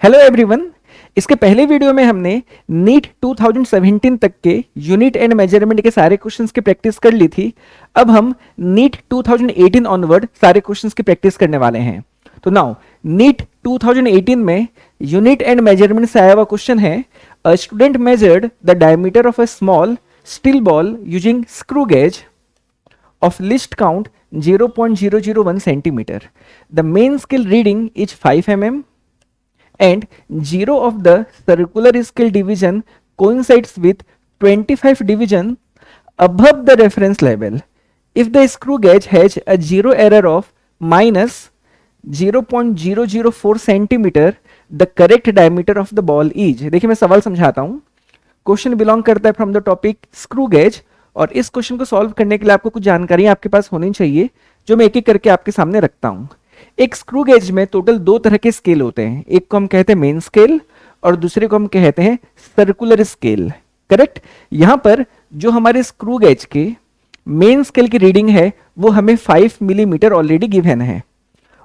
Hello everyone. इसके पहले video में हमने नीट 2017 तक के यूनिट एंड मेजरमेंट के सारे क्वेश्चंस की प्रैक्टिस कर ली थी। अब हम नीट 2018 ऑनवर्ड सारे क्वेश्चंस की प्रैक्टिस करने वाले हैं। तो नाउ नीट 2018 में यूनिट एंड मेजरमेंट से आया हुआ क्वेश्चन है, a student measured the diameter of a small steel ball using screw gauge of least count 0.001 centimeter. The main scale reading is 5 mm and 0 of the circular scale division coincides with 25 division above the reference level. If the screw gauge has a zero error of minus 0.004 centimeter, the correct diameter of the ball is। देखिए मैं सवाल समझाता हूं। Question belong करता है from the topic screw gauge, और इस question को सॉल्व करने के लिए आपको कुछ जानकारी आपके पास होनी चाहिए जो मैं एक एक करके आपके सामने रखता हूं। एक स्क्रू गेज में टोटल दो तरह के स्केल होते हैं, एक को हम कहते हैं मेन स्केल और दूसरे को हम कहते हैं सर्कुलर स्केल। करेक्ट। यहां पर जो हमारे स्क्रू गेज के मेन स्केल की रीडिंग है वो हमें 5 मिलीमीटर ऑलरेडी गिवन है,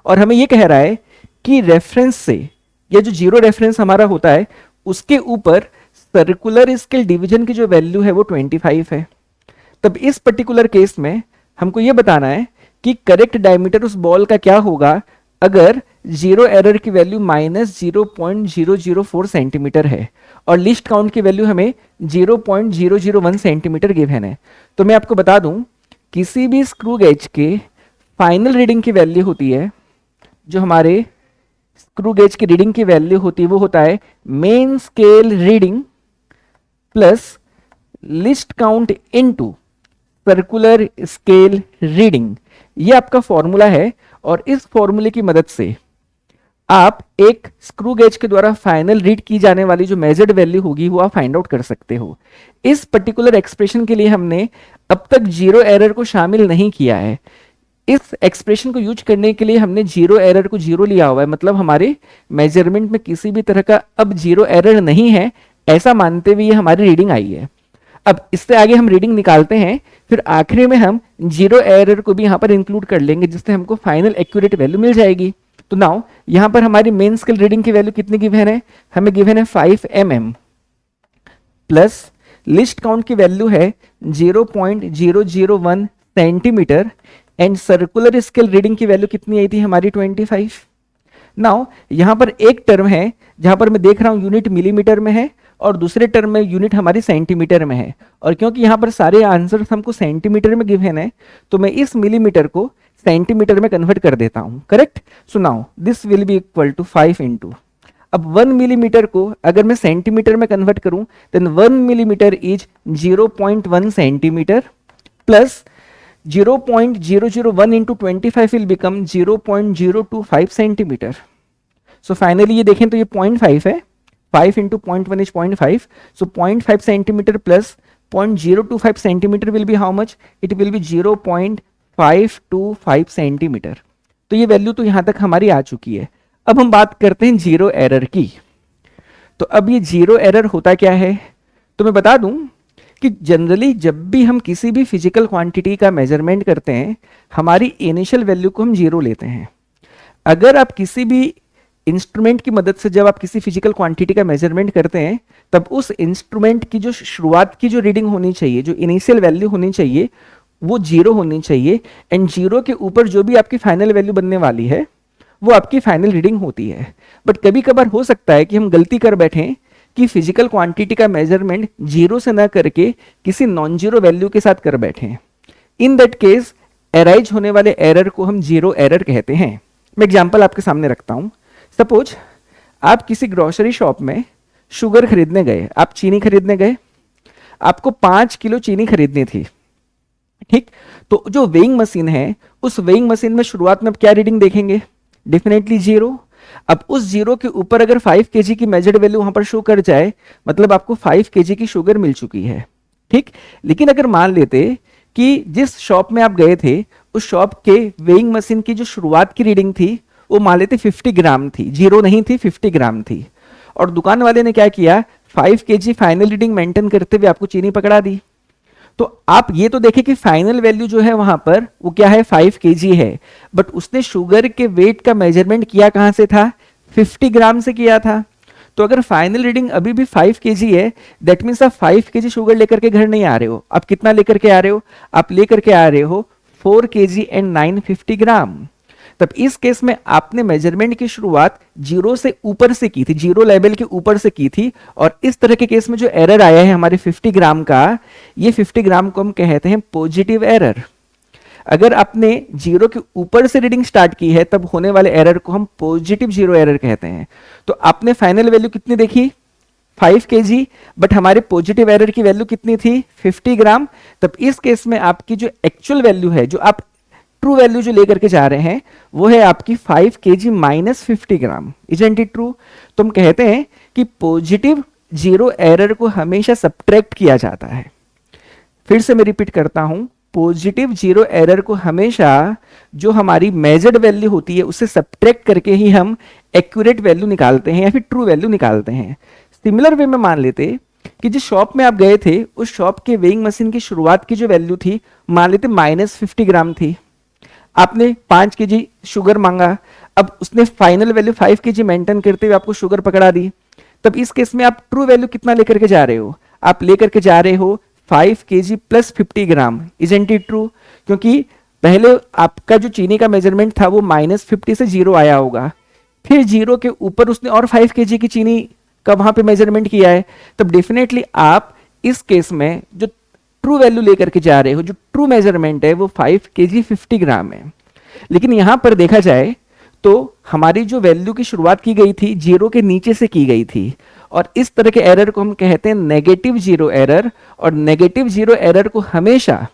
और हमें ये कह रहा है कि रेफरेंस से, ये जो जीरो रेफरेंस हमारा होता है उसके ऊपर सर्कुलर स्केल डिवीजन की जो वैल्यू है वो 25 है। तब इस पर्टिकुलर केस में हमको ये बताना है कि करेक्ट डायमीटर उस बॉल का क्या होगा अगर जीरो एरर की वैल्यू माइनस 0.004 सेंटीमीटर है और लिस्ट काउंट की वैल्यू हमें 0.001 सेंटीमीटर गिवन है। तो मैं आपको बता दूं, किसी भी स्क्रू गेज के फाइनल रीडिंग की वैल्यू होती है, जो हमारे स्क्रू गेज की रीडिंग की वैल्यू होती है वो होता है main scale reading plus list count into circular scale reading. ये आपका फॉर्मूला है, और इस फॉर्मूले की मदद से आप एक स्क्रू गेज के द्वारा फाइनल रीड की जाने वाली जो मेजर्ड वैल्यू होगी वो आप फाइंड आउट कर सकते हो। इस पर्टिकुलर एक्सप्रेशन के लिए हमने अब तक जीरो एरर को शामिल नहीं किया है। इस एक्सप्रेशन को यूज करने के लिए हमने जीरो एरर को जीरो लिया हुआ है, मतलब हमारे मेजरमेंट में किसी भी तरह का अब जीरो एरर नहीं है, ऐसा मानते हुए ये हमारी रीडिंग आई है। अब इससे आगे हम रीडिंग निकालते हैं, फिर आखिरी में हम जीरो एरर को भी यहां पर इंक्लूड कर लेंगे, जिससे हमको फाइनल एक्यूरेट वैल्यू मिल जाएगी। तो नाउ यहां पर हमारी मेन स्केल रीडिंग की वैल्यू कितनी गिवन है, हमें गिवन है 5 mm प्लस लिस्ट काउंट की वैल्यू है 0.001 centimetre and circular scale reading की वैल्यू कितनी आई थी हमारी 25। नाउ यहां पर एक टर्म है जहां पर मैं देख रहा हूं यूनिट मिलीमीटर में है और दूसरे टर्म में यूनिट हमारी सेंटीमीटर में है, और क्योंकि यहां पर सारे आंसर्स हमको सेंटीमीटर में गिवन है तो मैं इस मिलीमीटर को सेंटीमीटर में कन्वर्ट कर देता हूं। Correct. So now this will be equal to 5 into, अब 1 मिलीमीटर को अगर मैं सेंटीमीटर में कन्वर्ट करूं then 1 millimetre is 0.1 centimetre plus 0.001 into 25 will become 0.025 centimetre. So finally ये देखें तो ये 0.5 है, 5 into 0.1 is 0.5, so 0.5 centimetre plus 0.025 centimetre will be how much? It will be 0.525 centimetre. तो ये वैल्यू तो यहां तक हमारी आ चुकी है। अब हम बात करते हैं जीरो एरर की। तो अब ये जीरो एरर होता क्या है, तो मैं बता दूं कि जनरली जब भी हम किसी भी फिजिकल क्वांटिटी का मेजरमेंट करते हैं हमारी इनिशियल वैल्यू को हम जीरो लेते हैं। अगर आप किसी भी इंस्ट्रूमेंट की मदद से जब आप किसी फिजिकल क्वांटिटी का मेजरमेंट करते हैं तब उस इंस्ट्रूमेंट की जो शुरुआत की जो रीडिंग होनी चाहिए, जो इनिशियल वैल्यू होनी चाहिए वो जीरो होनी चाहिए, एंड जीरो के ऊपर जो भी आपकी फाइनल वैल्यू बनने वाली है वो आपकी फाइनल रीडिंग होती है। बट कभी कभार हो सकता है कि हम गलती कर बैठें कि फिजिकल क्वांटिटी का मेजरमेंट जीरो से ना करके किसी नॉन जीरो वैल्यू के साथ कर बैठे। इन दैट केस एराइज होने वाले एरर को हम जीरो एरर कहते हैं। मैं एग्जांपल आपके सामने रखता हूं। सपोज आप किसी ग्रोसरी शॉप में शुगर खरीदने गए, आप चीनी खरीदने गए, आपको 5 किलो चीनी खरीदनी थी। ठीक, तो जो वेइंग मशीन है उस वेइंग मशीन में शुरुआत में आप क्या रीडिंग देखेंगे, डेफिनेटली जीरो। अब उस जीरो के ऊपर अगर 5 केजी की मेजर्ड वैल्यू वहां पर शो कर जाए मतलब आपको 5 केजी की शुगर मिल चुकी है। ठीक, लेकिन अगर मान लेते कि जिस शॉप में आप गए थे उस शॉप के वेइंग मशीन की जो शुरुआत की रीडिंग थी वो मान लेते 50 ग्राम थी, जीरो नहीं थी, 50 ग्राम थी, और दुकान वाले ने क्या किया 5 केजी फाइनल रीडिंग मेंटेन करते हुए आपको चीनी पकड़ा दी। तो आप ये तो देखें कि फाइनल वैल्यू जो है वहां पर वो क्या है 5 केजी है, बट उसने शुगर के वेट का मेजरमेंट किया कहां से था 50 ग्राम से किया था। तो अगर फाइनल रीडिंग अभी भी 5 केजी है, दैट मीन्स आप 5 केजी शुगर लेकर के घर नहीं आ रहे हो। आप कितना लेकर के आ रहे हो? आप लेकर के आ रहे हो 4 केजी एंड 950 ग्राम। तब इस केस में आपने मेजरमेंट की शुरुआत जीरो से ऊपर से की थी, जीरो लेवल के ऊपर से की थी। और इस तरह के केस में जो एरर आया है हमारे 50 ग्राम का, ये 50 ग्राम को हम कहते हैं पॉजिटिव एरर। अगर आपने जीरो के ऊपर से रीडिंग स्टार्ट की है तब होने वाले एरर को हम पॉजिटिव जीरो एरर कहते हैं। तो आपने फाइनल वैल्यू कितनी देखी? 5 केजी, बट हमारे पॉजिटिव एरर की वैल्यू कितनी थी? 50 ग्राम। तब इस केस में आपकी जो एक्चुअल वैल्यू है, जो आप ट्रू वैल्यू जो लेकर के जा रहे हैं, वो है आपकी 5 KG minus 50 gram. Isn't it true? तो हम कहते हैं कि पॉजिटिव जीरो एरर को हमेशा सब्ट्रैक्ट किया जाता है। फिर से मैं रिपीट करता हूं, पॉजिटिव जीरो एरर को हमेशा जो हमारी मेजर्ड वैल्यू होती है उससे सब्ट्रैक्ट करके ही हम एक्यूरेट वैल्यू निकालते हैं या फिर ट्रू वैल्यू निकालते हैं। सिमिलर वे में मान लेते कि जिस शॉप में आप गए थे उस शॉप के वेइंग मशीन की शुरुआत की जो वैल्यू थी, मान लेते -50 ग्राम थी। आपने 5 केजी शुगर मांगा, अब उसने फाइनल वैल्यू 5 केजी मेंटेन करते हुए आपको शुगर पकड़ा दी। तब इस केस में आप ट्रू वैल्यू कितना लेकर के जा रहे हो? आप लेकर के जा रहे हो 5 KG plus 50 gram. Isn't it true? क्योंकि पहले आपका जो चीनी का मेजरमेंट था वो -50 से जीरो आया होगा, फिर जीरो के ऊपर उसने और 5 केजी की चीनी का वहां पे मेजरमेंट किया है। तब डेफिनेटली आप इस केस में जो ट्रू वैल्यू लेकर के जा रहे हो, जो ट्रू मेजरमेंट है वो 5 केजी 50 ग्राम है। लेकिन यहां पर देखा जाए तो हमारी जो वैल्यू की शुरुआत की गई थी जीरो के नीचे से की गई थी, और इस तरह के एरर को हम कहते हैं नेगेटिव जीरो एरर। और नेगेटिव जीरो एरर को हमेशा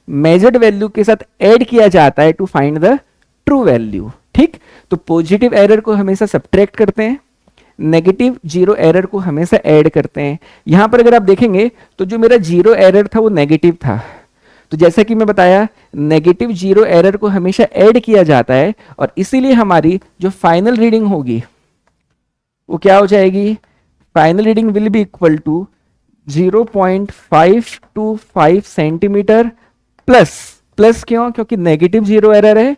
मेजर्ड वैल्यू के साथ ऐड किया जाता है to find the true value. ठीक, तो पॉजिटिव एरर को हमेशा सब्ट्रैक्ट करते हैं, नेगेटिव जीरो एरर को हमेशा ऐड करते हैं। यहां पर अगर आप देखेंगे तो जो मेरा जीरो एरर था वो नेगेटिव था, तो जैसा कि मैं बताया नेगेटिव जीरो एरर को हमेशा ऐड किया जाता है, और इसीलिए हमारी जो फाइनल रीडिंग होगी वो क्या हो जाएगी? Final reading will be equal to 0.525 centimetre plus क्यों? क्योंकि नेगेटिव जीरो एरर है,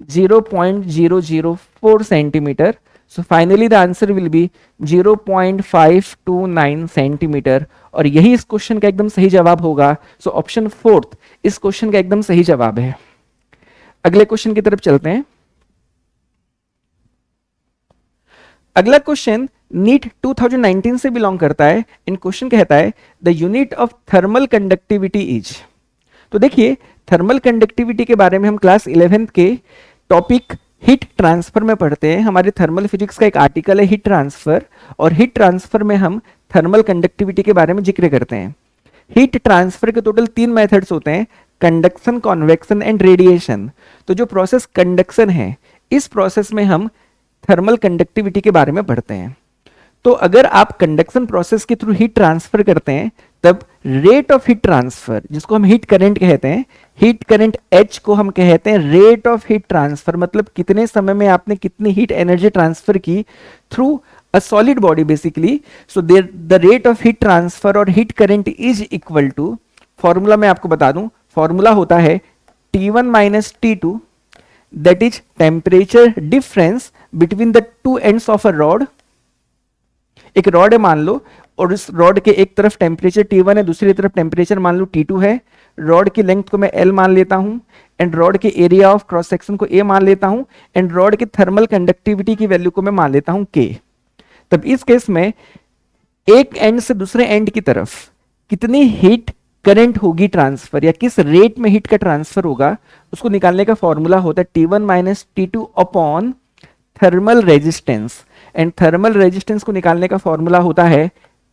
0.004 centimetre. So finally the answer will be 0.529 centimetre, और यही इस क्वेश्चन का एकदम सही जवाब होगा। सो ऑप्शन 4 इस क्वेश्चन का एकदम सही जवाब है। अगले क्वेश्चन की तरफ चलते हैं। अगला क्वेश्चन नीट 2019 से बिलोंग करता है। इन क्वेश्चन कहता है the unit of thermal conductivity is. तो देखिए, थर्मल कंडक्टिविटी के बारे में हम क्लास 11th के टॉपिक हीट ट्रांसफर में पढ़ते हैं। हमारे थर्मल फिजिक्स का एक आर्टिकल है हीट ट्रांसफर, और हीट ट्रांसफर में हम थर्मल कंडक्टिविटी के बारे में जिक्र करते हैं। हीट ट्रांसफर के टोटल 3 मेथड्स होते हैं, कंडक्शन, कॉन्वेक्शन एंड रेडिएशन। तो जो प्रोसेस कंडक्शन है, इस प्रोसेस में हम थर्मल कंडक्टिविटी के बारे में पढ़ते हैं। तो अगर आप कंडक्शन प्रोसेस के थ्रू हीट ट्रांसफर करते हैं तब रेट ऑफ हीट ट्रांसफर, जिसको हम हीट करंट कहते हैं, हीट करंट H को हम कहते हैं रेट ऑफ हीट ट्रांसफर, मतलब कितने समय में आपने कितनी हीट एनर्जी ट्रांसफर की through a solid body basically. So the rate of heat transfer और heat current is equal to, formula मैं आपको बता दूं, फॉर्मूला होता है T1 minus T2, that is temperature difference between the two ends of a rod. एक rod है मान लो, और इस रॉड के एक तरफ टेम्परेचर T1 है, दूसरी तरफ टेम्परेचर मान लो T2 है। रॉड की लेंथ को मैं L मान लेता हूं, एंड रॉड के एरिया ऑफ क्रॉस सेक्शन को A मान लेता हूं, एंड रॉड की थर्मल कंडक्टिविटी की वैल्यू को मैं मान लेता हूं K। तब इस केस में एक एंड से दूसरे एंड की तरफ कितनी हीट करंट होगी ट्रांसफर, या किस रेट में हीट का ट्रांसफर होगा, उसको निकालने का फॉर्मूला होता है T1 minus T2 upon thermal resistance. And thermal resistance को निकालने का फॉर्मूला होता है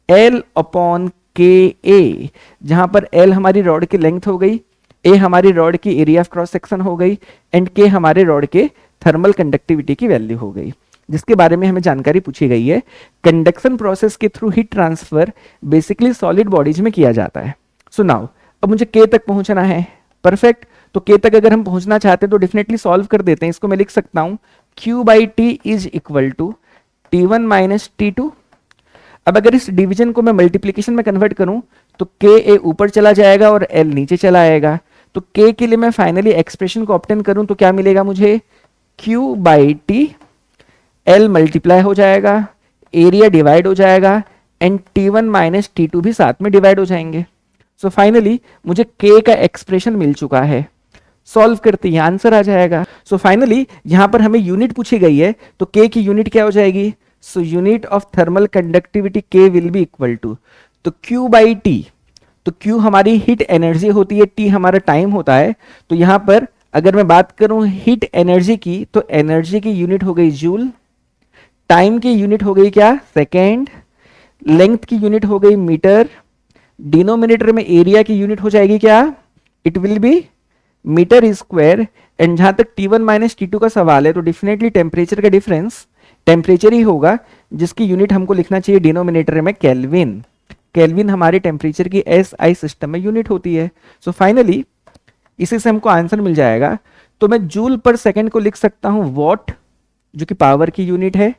L अपॉन KA, जहां पर L हमारी रॉड की लेंथ हो गई, A हमारी रॉड की एरिया ऑफ क्रॉस सेक्शन हो गई, एंड K हमारे रॉड के थर्मल कंडक्टिविटी की वैल्यू हो गई, जिसके बारे में हमें जानकारी पूछी गई है। कंडक्शन प्रोसेस के through heat transfer basically solid bodies में किया जाता है। सो नाउ अब मुझे K तक पहुंचना है। परफेक्ट, तो K तक अगर हम पहुंचना चाहते हैं तो डेफिनेटली सॉल्व कर देते हैं। इसको मैं लिख सकता हूं Q by T is equal to T1 minus T2। अब अगर इस डिवीजन को मैं मल्टीप्लीकेशन में कन्वर्ट करूं तो Ka ऊपर चला जाएगा और L नीचे चला आएगा। तो K के लिए मैं फाइनली एक्सप्रेशन को ऑब्टेन करूं तो क्या मिलेगा मुझे? Q by T L multiply हो जाएगा, एरिया डिवाइड हो जाएगा एंड T1 माइनस T2 भी साथ में डिवाइड हो जाएंगे। सो फाइनली मुझे K का एक्सप्रेशन मिल चुका है। सॉल्व करते ही आंसर आ जाएगा। सो फाइनली यहां पर हमें यूनिट पूछी गई है, तो K की यूनिट क्या हो जाएगी? So unit of thermal conductivity K will be equal to, तो Q बाई T, तो Q हमारी हीट एनर्जी होती है, T हमारा टाइम होता है। तो यहां पर अगर मैं बात करूं हीट एनर्जी की, तो एनर्जी की यूनिट हो गई जूल, टाइम की यूनिट हो गई क्या? सेकेंड, लेंथ की यूनिट हो गई मीटर, डिनोमिनेटर में एरिया की यूनिट हो जाएगी क्या? It will be metre square. And जहां तक T1 माइनस T2 का सवाल है, तो डेफिनेटली टेम्परेचर का डिफरेंस टेम्परेचर ही होगा, जिसकी यूनिट हमको लिखना चाहिए डिनोमिनेटर में केल्विन। केल्विन हमारे टेम्परेचर की SI सिस्टम में यूनिट होती है। सो फाइनली इसी से हमको आंसर मिल जाएगा। तो मैं जूल पर सेकेंड को लिख सकता हूं वॉट, जो कि पावर की यूनिट है।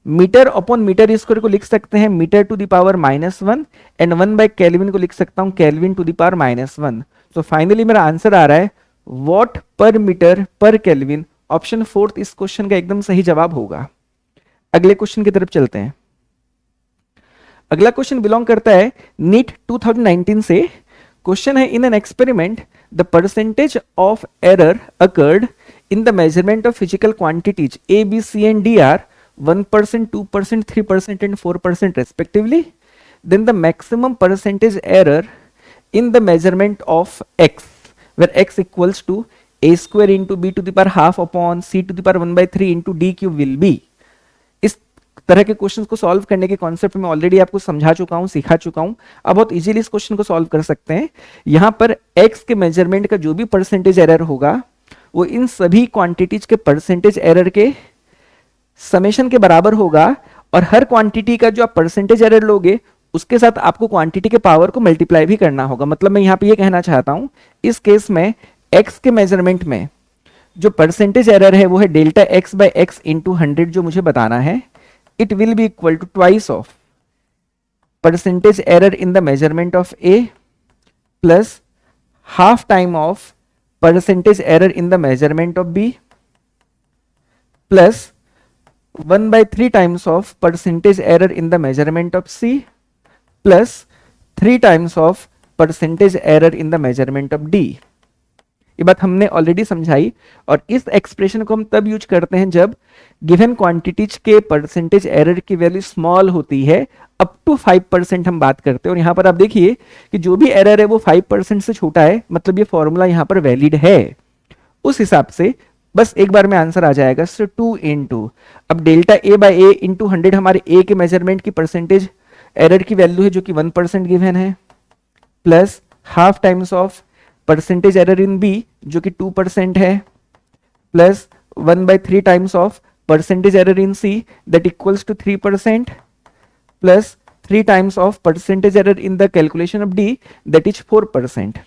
मीटर अपॉन मीटर स्क्वायर को लिख सकते हैं metre to the power -1, and 1 by kelvin को लिख सकता हूं केल्विन टू द पावर -1। तो फाइनली मेरा आंसर आ रहा है वॉट पर मीटर पर केल्विन। ऑप्शन फोर्थ इस क्वेश्चन का एकदम सही जवाब होगा। अगले क्वेश्चन की तरफ चलते हैं। अगला क्वेश्चन बिलोंग करता है नीट 2019 से। क्वेश्चन है in an experiment the percentage of error occurred in the measurement of physical quantities A B C and D are 1%, 2%, 3% and 4% respectively. Then the maximum percentage error in the measurement of x, where x equals to a square into b to the power half upon c to the power 1/3 into d cube will be. इस तरह के questions को solve करने के concept में already आपको समझा चुका हूं, सिखा चुका हूं। अब बहुत इजीली इस क्वेश्चन को सॉल्व कर सकते हैं। यहां पर x के मेजरमेंट का जो भी परसेंटेज एरर होगा, वो इन सभी क्वांटिटीज के परसेंटेज एरर के समेशन के बराबर होगा, और हर क्वांटिटी का जो आप परसेंटेज एरर लोगे, उसके साथ आपको क्वांटिटी के पावर को मल्टीप्लाई भी करना होगा। मतलब मैं यहां पे ये कहना चाहता हूं, इस केस में x के मेजरमेंट में जो परसेंटेज एरर है वो है delta x by x into 100, जो मुझे बताना है। It will be equal to twice of percentage error in the measurement of a plus half time of percentage error in the measurement of b plus 1/3 times of percentage error in the measurement of C plus 3 times of percentage error in the measurement of D। ये बात हमने already समझाई, और इस expression को हम तब use करते हैं जब गिवन क्वांटिटीज के परसेंटेज एरर की वैल्यू स्मॉल होती है, अप टू 5% हम बात करते हैं। और यहां पर आप देखिए कि जो भी एरर है वो 5% से छोटा है, मतलब ये फॉर्मूला यहां पर वैलिड है। उस हिसाब से बस एक बार में आंसर आ जाएगा। सो 2 इंटू, अब delta A by A into 100 हमारे ए के मेजरमेंट की परसेंटेज एरर की वैल्यू है, जो कि 1% गिवन है, plus half times of percentage error in B, जो कि 2% है, plus 1/3 times of percentage error in C, that equals to 3%, plus 3 times of percentage error in the calculation of D, that is 4%।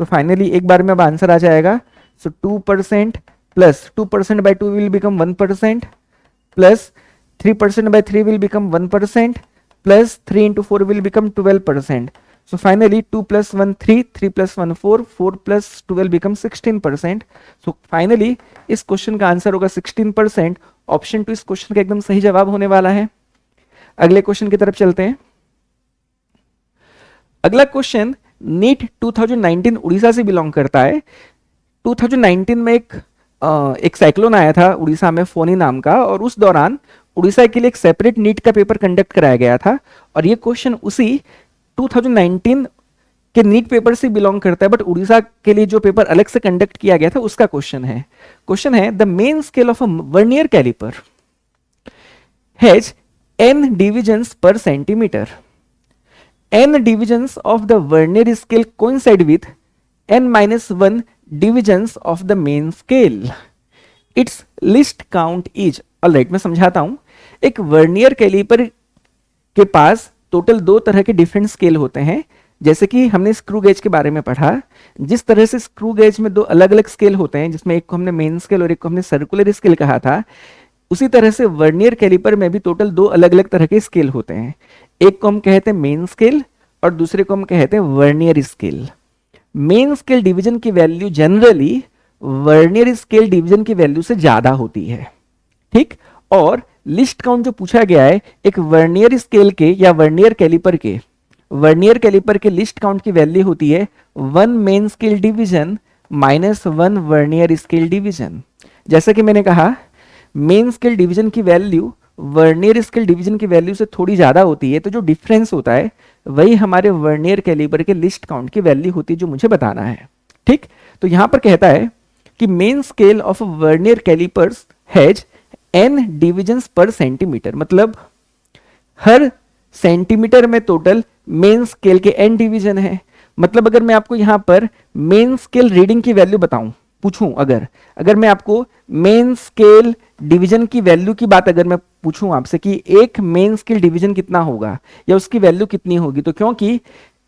So finally एक बार में अब answer आ जाएगा। So 2% plus 2% by 2 will become 1%, plus 3% by 3 will become 1%, plus 3 into 4 will become 12%. So finally 2 plus 1 3, 3 plus 1 4, 4 plus 12 becomes 16%. So finally इस question का answer होगा 16%। Option 2 इस question का एकदम सही जवाब होने वाला है। अगले क्वेश्चन की तरफ चलते हैं। अगला क्वेश्चन नीट 2019 उड़ीसा से बिलोंग करता है। 2019 में एक साइक्लोन आया था उड़ीसा में, फोनी नाम का, और उस दौरान उड़ीसा के लिए एक सेपरेट नीट का पेपर कंडक्ट कराया गया था। और ये क्वेश्चन उसी 2019 के नीट पेपर से बिलोंग करता है, बट उड़ीसा के लिए जो पेपर अलग से कंडक्ट किया गया था उसका क्वेश्चन है। क्वेश्चन है the main scale of a vernier calliper has n divisions per centimetre. n divisions of the vernier scale coincide with n-1 divisions of the main scale. Its least count is. Alright, मैं समझाता हूं। एक vernier caliper के पास total 2 तरह के different scale होते हैं। जैसे कि हमने स्क्रू गेज के बारे में पढ़ा, जिस तरह से स्क्रू गेज में 2 अलग अलग स्केल होते हैं, जिसमें एक को हमने मेन स्केल और एक को हमने सर्कुलर स्केल कहा था, उसी तरह से वर्नियर कैलिपर में भी टोटल 2 अलग अलग तरह के स्केल होते हैं। एक को हम कहते हैं मेन स्केल और दूसरे को हम कहते हैं vernier scale. Main scale division की value generally vernier scale division की वैल्यू से ज्यादा होती है, ठीक। और लिस्ट काउंट जो पूछा गया है एक वर्नियर स्केल के या वर्नियर कैलिपर के लिस्ट काउंट की वैल्यू होती है 1 main scale division minus 1 vernier scale division. जैसा कि मैंने कहा मेन स्केल डिवीजन की वैल्यू वर्नियर स्केल डिवीजन की वैल्यू से थोड़ी ज्यादा होती है, तो जो डिफरेंस होता है वही हमारे वर्नियर कैलिपर के लिस्ट काउंट की वैल्यू होती है जो मुझे बताना है। ठीक, तो यहां पर कहता है कि main scale of vernier callipers has n divisions per centimetre, मतलब हर सेंटीमीटर में टोटल मेन स्केल के n डिवीजन है। मतलब अगर मैं आपको यहां पर मेन स्केल रीडिंग की वैल्यू बताऊं, पूछूं, अगर मैं आपको मेन स्केल डिवीजन की वैल्यू की बात अगर मैं पूछूं आपसे कि एक मेन स्केल डिवीजन कितना होगा या उसकी वैल्यू कितनी होगी, तो क्योंकि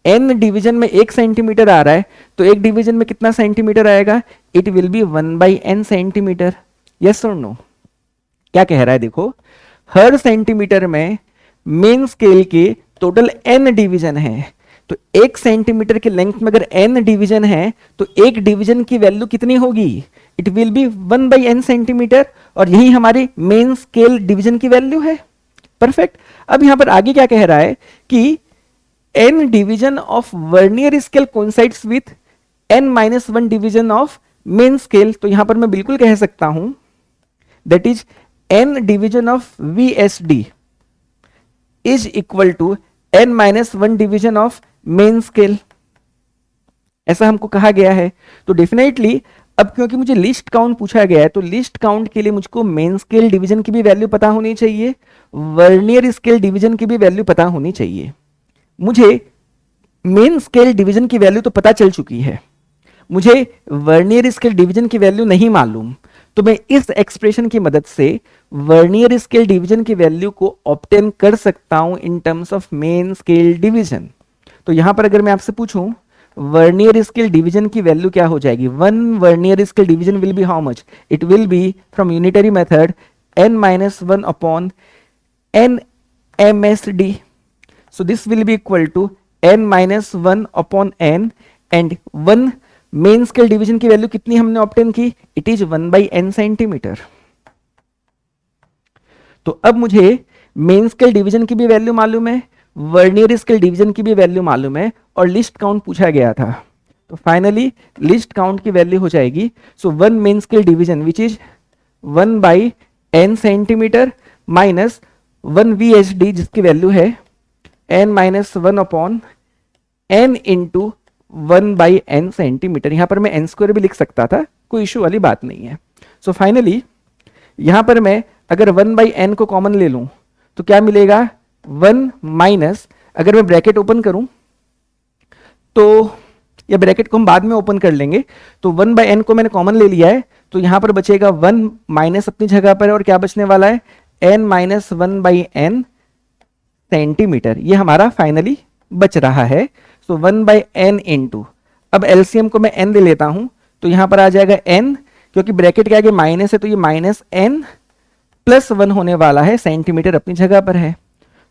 n डिवीजन में 1 सेंटीमीटर आ रहा है तो एक डिवीजन में कितना सेंटीमीटर आएगा, it will B 1/n centimetre. Yes और नो? क्या कह रहा है देखो, हर सेंटीमीटर में मेन स्केल के टोटल n डिवीजन है, तो 1 सेंटीमीटर के लेंथ में अगर n डिवीजन है तो एक डिवीजन की वैल्यू कितनी होगी, it will B 1/n centimetre, और यही हमारी मेन स्केल डिवीजन की वैल्यू है। परफेक्ट। अब यहां पर आगे क्या कह रहा है कि n division of vernier scale coincides with n-1 division of main scale, तो यहां पर मैं बिल्कुल कह सकता हूं that is n division of VSD is equal to n-1 division of main scale, ऐसा हमको कहा गया है। तो डेफिनेटली अब क्योंकि मुझे लिस्ट काउंट पूछा गया है तो लिस्ट काउंट के लिए मुझको मेन स्केल डिवीजन की भी वैल्यू पता होनी चाहिए, वर्नियर स्केल डिवीजन की भी वैल्यू पता होनी चाहिए। मुझे मेन स्केल डिवीजन की वैल्यू तो पता चल चुकी है, मुझे वर्नियर स्केल डिवीजन की वैल्यू नहीं मालूम, तो मैं इस एक्सप्रेशन की मदद से वर्नियर स्केल डिवीजन की वैल्यू को ऑब्टेन कर सकता हूं in terms of main scale division. तो यहां पर अगर मैं आपसे पूछूं वर्नियर स्केल डिवीजन की वैल्यू क्या हो जाएगी, 1 vernier scale division will be how much, it will B from unitary method n-1 upon n MSD, so this will be equal to n-1 upon n, and 1 main scale division की value कितनी हमने obtain की, it is 1/n centimetre. तो अब मुझे main scale division की भी value मालूम है, वर्नियर स्केल डिवीजन की भी वैल्यू मालूम है, और लिस्ट काउंट पूछा गया था, तो फाइनली लिस्ट काउंट की वैल्यू हो जाएगी, सो 1 main scale division which is 1/n centimetre minus 1 VSD जिसकी वैल्यू है n-1 upon n into 1/n centimetre. यहां पर मैं n स्क्वायर भी लिख सकता था, कोई इशू वाली बात नहीं है। सो फाइनली यहां पर मैं अगर 1/n को कॉमन ले लूं तो क्या मिलेगा, 1 माइनस, अगर मैं ब्रैकेट ओपन करूं तो, या ब्रैकेट को हम बाद में ओपन कर लेंगे, तो 1/n को मैंने कॉमन ले लिया है, तो यहां पर बचेगा 1 माइनस अपनी जगह पर है, और क्या बचने वाला है, n-1/n सेंटीमीटर, ये हमारा फाइनली बच रहा है। सो 1/n इंटू, अब एलसीएम को मैं n ले लेता हूं, तो यहां पर आ जाएगा n, क्योंकि ब्रैकेट के आगे माइनस है तो ये -n+1 होने वाला है, सेंटीमीटर अपनी जगह पर है।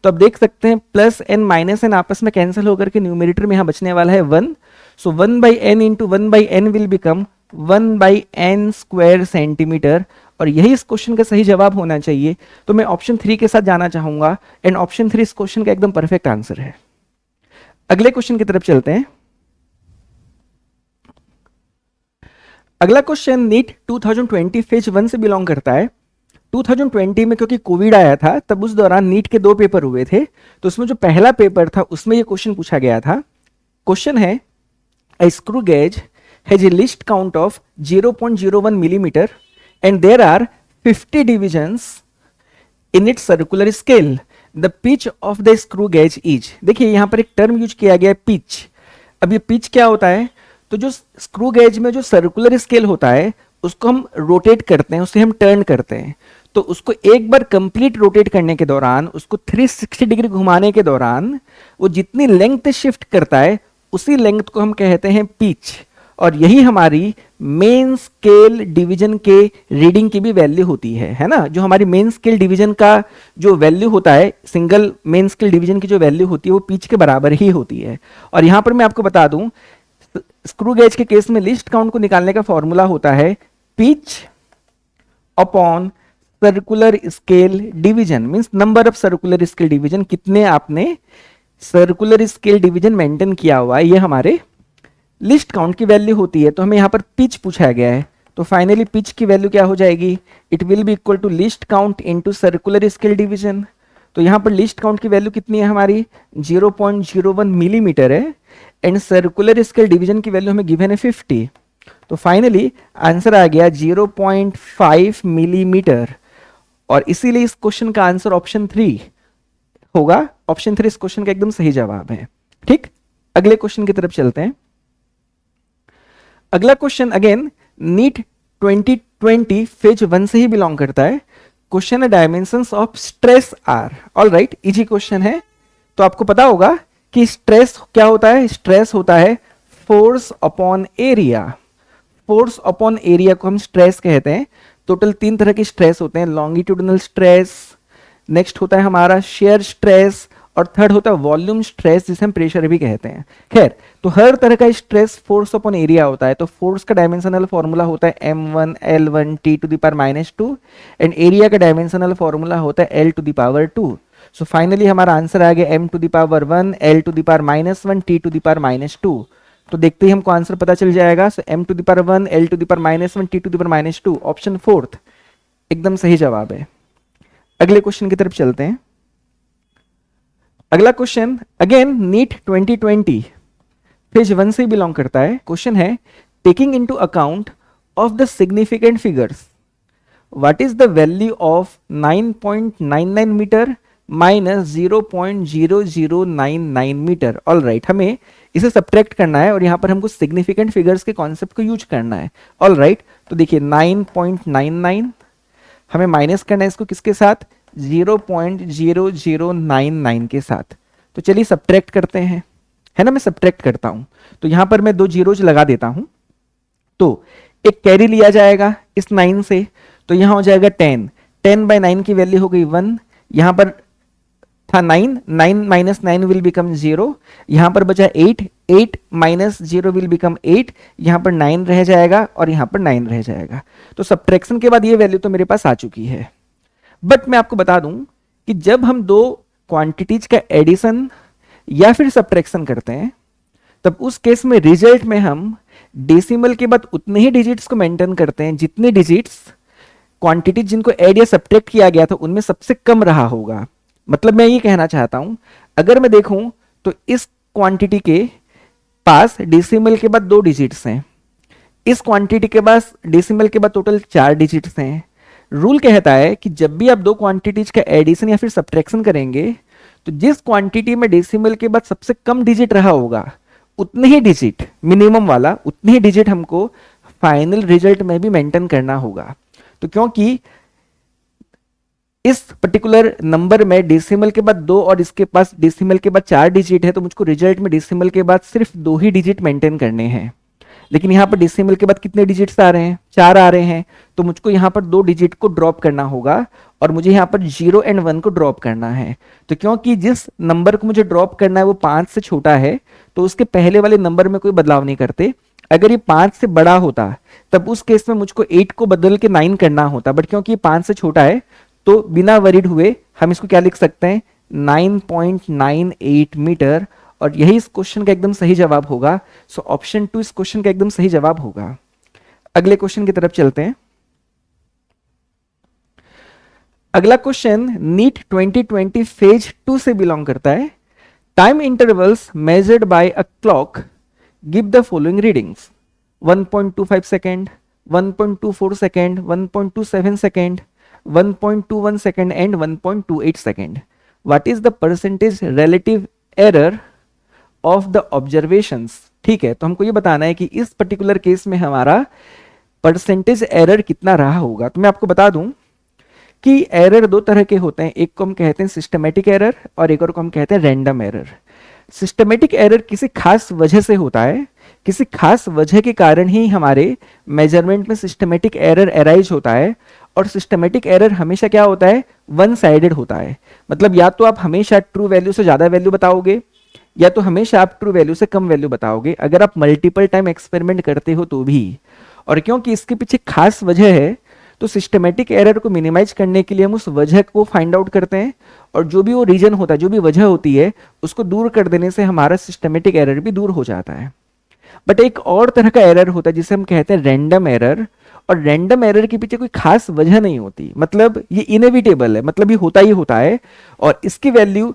तो अब देख सकते हैं +n -n आपस में कैंसिल होकर के न्यूमरेटर में यहां बचने वाला है 1, सो 1/n into 1/n will become 1/n square centimetre, और यही इस क्वेश्चन का सही जवाब होना चाहिए। तो मैं ऑप्शन 3 के साथ जाना चाहूंगा, एंड ऑप्शन 3 इस क्वेश्चन का एकदम परफेक्ट आंसर है। अगले क्वेश्चन की तरफ चलते हैं। अगला क्वेश्चन नीट 2020 फेज 1 से बिलोंग करता है। 2020 में क्योंकि कोविड आया था तब उस दौरान नीट के 2 पेपर हुए थे, तो उसमें जो पहला पेपर था उसमें ये क्वेश्चन पूछा गया था। क्वेश्चन है, a screw gauge has a least count of 0.01 millimeter and there are 50 divisions in its circular scale. The pitch of the screw gauge is, देखिए यहां पर एक टर्म यूज किया गया है पिच। अब ये पिच क्या होता है, तो जो स्क्रू गेज में जो सर्कुलर स्केल होता है उसको हम रोटेट करते हैं, उसे हम टर्न करते हैं, तो उसको एक बार कंप्लीट रोटेट करने के दौरान, उसको 360 डिग्री घुमाने के दौरान वो जितनी लेंथ शिफ्ट करता है उसी लेंथ को हम कहते हैं पिच, और यही हमारी मेन स्केल डिवीजन के रीडिंग की भी वैल्यू होती है ना। जो हमारी मेन स्केल डिवीजन का जो वैल्यू होता है, सिंगल मेन स्केल डिवीजन की जो वैल्यू होती है वो पिच के बराबर ही होती है। और यहां पर मैं आपको बता दूं, स्क्रू गेज के केस में लिस्ट काउंट को निकालने का फॉर्मूला होता है pitch upon circular scale division means number of circular scale division, कितने आपने सर्कुलर स्केल डिवीजन मेंटेन किया हुआ है, ये हमारे लिस्ट काउंट की वैल्यू होती है। तो हमें यहाँ पर पिच पूछा गया है, तो फाइनली पिच की वैल्यू क्या हो जाएगी, it will be equal to least count into circular scale division. तो यहाँ पर लिस्ट काउंट की वैल्यू कितनी है हमारी 0.01 मिलीमीटर है, एंड सर्कुलर स्केल डिवीजन की वैल्यू हमें गिवन है 50। तो फाइनली आंसर आ गया 0.5 मिलीमीटर, और इसीलिए इस क्वेश्चन का आंसर ऑप्शन 3 होगा। ऑप्शन 3 इस क्वेश्चन का एकदम सही जवाब है। ठीक, अगले क्वेश्चन की तरफ चलते हैं। अगला क्वेश्चन अगेन नीट 2020 फेज 1 से ही बिलोंग करता है। क्वेश्चन है dimensions of stress are. All right, easy question है। तो आपको पता होगा कि स्ट्रेस क्या होता है, स्ट्रेस होता है force upon area. Force upon area को हम स्ट्रेस कहते हैं। टोटल 3 तरह के स्ट्रेस होते हैं, लॉन्गिट्यूडिनल स्ट्रेस, नेक्स्ट होता है हमारा शेयर स्ट्रेस, और थर्ड होता है वॉल्यूम स्ट्रेस जिसे हम प्रेशर भी कहते हैं। खैर, तो हर तरह का स्ट्रेस फोर्स अपॉन एरिया होता है। तो फोर्स का डायमेंशनल फॉर्मूला होता है m1 L1 T⁻², and area का डायमेंशनल फॉर्मूला होता है L⁻²। सो फाइनली हमारा आंसर आ गया m⁻1 L⁻⁻1 T⁻²। तो देखते ही हमको आंसर पता चल जाएगा। सो m⁻1 L⁻⁻1 T⁻², ऑप्शन 4 एकदम सही जवाब है। अगले क्वेश्चन की तरफ चलते हैं। अगला क्वेश्चन अगेन नीट 2020 फेज 1 से बिलोंग करता है। क्वेश्चन है taking into account of the significant figures what is the value of 9.99 metre minus 0.0099 metre. All right, हमें इसे सब्ट्रैक्ट करना है और यहां पर हमको सिग्निफिकेंट फिगर्स के कॉन्सेप्ट को यूज करना है। ऑल राइट, तो देखिए 9.99 हमें माइनस करना है इसको किसके साथ, 0.0099 के साथ। तो चलिए सब्ट्रैक्ट करते हैं, है ना। मैं सब्ट्रैक्ट करता हूं, तो यहां पर मैं 2 जीरोज लगा देता हूं। तो एक कैरी लिया जाएगा इस 9 से, तो यहां हो जाएगा 10 बाय 9 की वैल्यू हो गई 1। यहां पर था 9 माइनस 9 विल बिकम 0। यहां पर बचा 8 माइनस 0 विल बिकम 8। यहां पर 9 रह जाएगा और यहां पर 9 रह जाएगा। तो सब्ट्रैक्शन के बाद ये वैल्यू तो मेरे पास आ चुकी है। बट मैं आपको बता दूं कि जब हम 2 क्वांटिटीज का एडिशन या फिर सब्ट्रैक्शन करते हैं, तब उस केस में रिजल्ट में हम डेसिमल के बाद उतने ही डिजिट्स को मेंटेन करते हैं जितने डिजिट्स क्वांटिटी जिनको ऐड या सब्ट्रैक्ट किया गया था उनमें सबसे कम रहा होगा। मतलब मैं ये कहना चाहता हूं, अगर मैं देखूं तो इस क्वांटिटी के पास डेसिमल के बाद 2 डिजिट्स हैं, इस क्वांटिटी के पास डेसिमल के बाद टोटल 4 डिजिट्स हैं। रूल कहता है कि जब भी आप 2 क्वांटिटीज का एडिशन या फिर सब्ट्रैक्शन करेंगे, तो जिस क्वांटिटी में डेसिमल के बाद सबसे कम डिजिट रहा होगा उतने ही डिजिट, मिनिमम वाला उतने ही डिजिट हमको फाइनल रिजल्ट में भी मेंटेन करना होगा। तो क्योंकि इस पर्टिकुलर नंबर में डेसिमल के बाद 2 और इसके पास डेसिमल के बाद 4 डिजिट है, तो मुझको रिजल्ट में डेसिमल के बाद सिर्फ 2 ही डिजिट मेंटेन करने हैं। लेकिन यहाँ पर डेसिमल के बाद कितने डिजिट्स आ रहे हैं, 4 आ रहे हैं। तो मुझको यहाँ पर 2 डिजिट को ड्रॉप करना होगा और मुझे यहाँ पर 0 और 1 को ड्रॉप करना है। तो क्योंकि जिस नंबर को मुझे ड्रॉप करना है वो 5 से छोटा है, तो उसके पहले वाले नंबर में कोई बदलाव नहीं करते। अगर ये 5 से बड़ा होता तब उस केस में मुझको 8 को बदल के 9 करना होता, बट क्योंकि ये 5 से छोटा है तो बिना वरीड हुए हम इसको क्या लिख सकते हैं, 9.98 मीटर। और यही इस क्वेश्चन का एकदम सही जवाब होगा। सो ऑप्शन 2 इस क्वेश्चन का एकदम सही जवाब होगा। अगले क्वेश्चन की तरफ चलते हैं। अगला क्वेश्चन नीट 2020 फेज 2 से बिलोंग करता है। Time intervals measured by a clock give the following readings 1.25 second, 1.24 second, 1.27 second, 1.21 second and 1.28 second. What is the percentage relative error of the observations. ठीक है, तो हमको ये बताना है कि इस पर्टिकुलर केस में हमारा परसेंटेज एरर कितना रहा होगा। तो मैं आपको बता दूं कि एरर 2 तरह के होते हैं, एक को हम कहते हैं सिस्टमेटिक एरर और एक और को हम कहते हैं रैंडम एरर। सिस्टमेटिक एरर किसी खास वजह से होता है, किसी खास वजह के कारण ही हमारे मेजरमेंट में सिस्टमेटिक एरर अराइज होता है। और सिस्टमेटिक एरर हमेशा क्या होता है, वन साइडेड होता है। मतलब या तो आप हमेशा ट्रू वैल्यू से ज्यादा वैल्यू बताओगे या तो हमेशा आप ट्रू वैल्यू से कम वैल्यू बताओगे, अगर आप मल्टीपल टाइम एक्सपेरिमेंट करते हो तो भी। और क्योंकि इसके पीछे खास वजह है, तो सिस्टमेटिक एरर को मिनिमाइज करने के लिए हम उस वजह को फाइंड आउट करते हैं, और जो भी वो रीजन होता है, जो भी वजह होती है, उसको दूर कर देने से हमारा सिस्टमेटिक एरर भी दूर हो जाता है। बट एक और तरह का एरर होता है जिसे हम कहते हैं रैंडम एरर, और रैंडम एरर के पीछे कोई खास वजह नहीं होती, मतलब ये इनएविटेबल है, मतलब ये होता ही होता है, और इसकी वैल्यू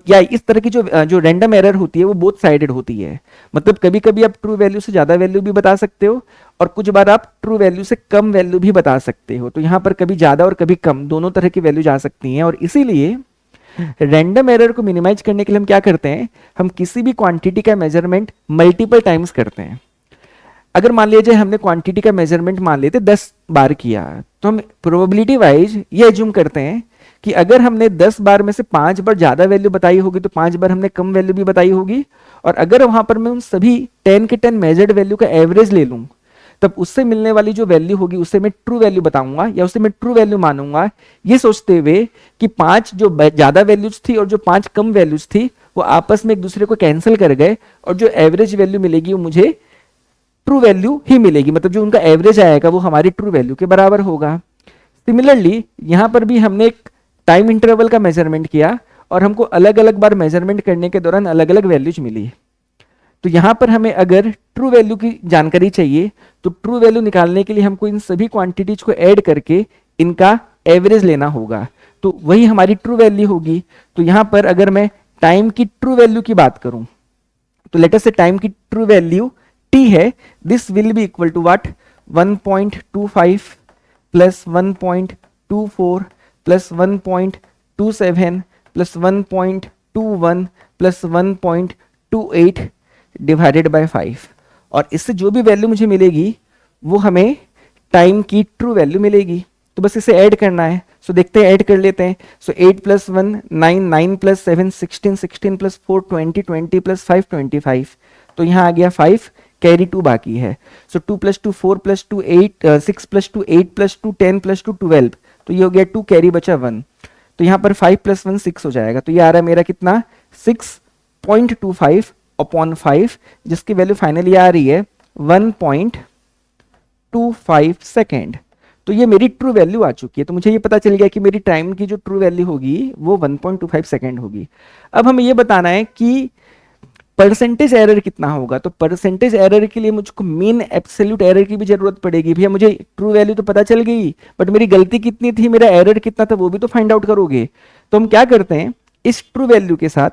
या इस तरह की जो रैंडम एरर होती है वो बोथ साइडेड होती है। मतलब कभी कभी आप ट्रू वैल्यू से ज्यादा वैल्यू भी बता सकते हो, और कुछ बार आप ट्रू वैल्यू से कम वैल्यू भी बता सकते हो। तो यहाँ पर कभी ज्यादा और कभी कम दोनों तरह की वैल्यू जा सकती हैं, और इसीलिए रैंडम एरर को मिनिमाइज करने के लिए हम क्या करते हैं, हम किसी भी क्वांटिटी का मेजरमेंट मल्टीपल टाइम्स करते हैं। अगर मान लीजिए हमने क्वांटिटी का मेजरमेंट मान लेते 10 बार किया, तो हम प्रोबेबिलिटी वाइज ये एज्यूम करते हैं कि अगर हमने 10 बार में से 5 बार ज्यादा वैल्यू बताई होगी तो 5 बार हमने कम वैल्यू भी बताई होगी, और अगर वहां पर मैं उन सभी 10 के 10 मेजर्ड वैल्यू का एवरेज ले लूं, तब उससे मिलने वाली जो वैल्यू होगी उसे मैं ट्रू वैल्यू बताऊंगा या उसे मैं ट्रू वैल्यू मानूंगा, ये सोचते हुए कि 5 जो ज्यादा वैल्यूज थी और जो 5 कम वैल्यूज थी वो आपस में एक दूसरे को कैंसिल कर गए, और जो एवरेज वैल्यू मिलेगी वो मुझे ट्रू वैल्यू ही मिलेगी, मतलब जो उनका एवरेज आएगा वो हमारी ट्रू वैल्यू के बराबर होगा। सिमिलरली यहां पर भी हमने एक टाइम इंटरवल का मेजरमेंट किया, और हमको अलग अलग बार मेजरमेंट करने के दौरान अलग अलग वैल्यूज मिली। तो यहां पर हमें अगर ट्रू वैल्यू की जानकारी चाहिए, तो ट्रू वैल्यू निकालने के लिए हमको इन सभी क्वांटिटीज को ऐड करके इनका एवरेज लेना होगा, तो वही हमारी ट्रू वैल्यू होगी। तो यहां पर अगर मैं टाइम की ट्रू वैल्यू की बात करूं, तो लेट अस से टाइम की ट्रू वैल्यू t है, this will be equal to what, 1.25 plus 1.24 plus 1.27 plus 1.21 plus 1.28 divided by 5, और इससे जो भी वैल्यू मुझे मिलेगी वो हमें टाइम की ट्रू वैल्यू मिलेगी। तो बस इसे ऐड करना है, सो देखते हैं, ऐड कर लेते हैं। सो 8 प्लस 1 9, 9 प्लस 7 16, 16 प्लस 4 20, 20 प्लस 5 25, तो यहाँ आ गया 5, कैरी 2 बाकी है। सो 2 plus 2 4 plus 2 8, 6 plus 2 8 plus 2 10 plus 2 12, तो ये हो गया 2, कैरी बचा 1, तो यहाँ पर 5 प्लस 1 6 हो जाएगा। तो ये आ रहा है मेरा कितना, 6.25 अपॉन 5, जिसकी वैल्यू फाइनली आ रही है 1.25 सेकेंड। तो ये मेरी ट्रू वैल्यू आ चुकी है। तो मुझे ये पता चल गया कि मेरी टाइम की जो ट्रू वैल्यू होगी वो 1.25 सेकेंड होगी। अब हमें ये बताना है कि परसेंटेज एरर कितना होगा। तो परसेंटेज एरर के लिए मुझको मीन एब्सोल्यूट एरर की भी जरूरत पड़ेगी। भैया मुझे ट्रू वैल्यू तो पता चल गई, बट मेरी गलती कितनी थी, मेरा एरर कितना था, वो भी तो फाइंड आउट करोगे। तो हम क्या करते हैं, इस ट्रू वैल्यू के साथ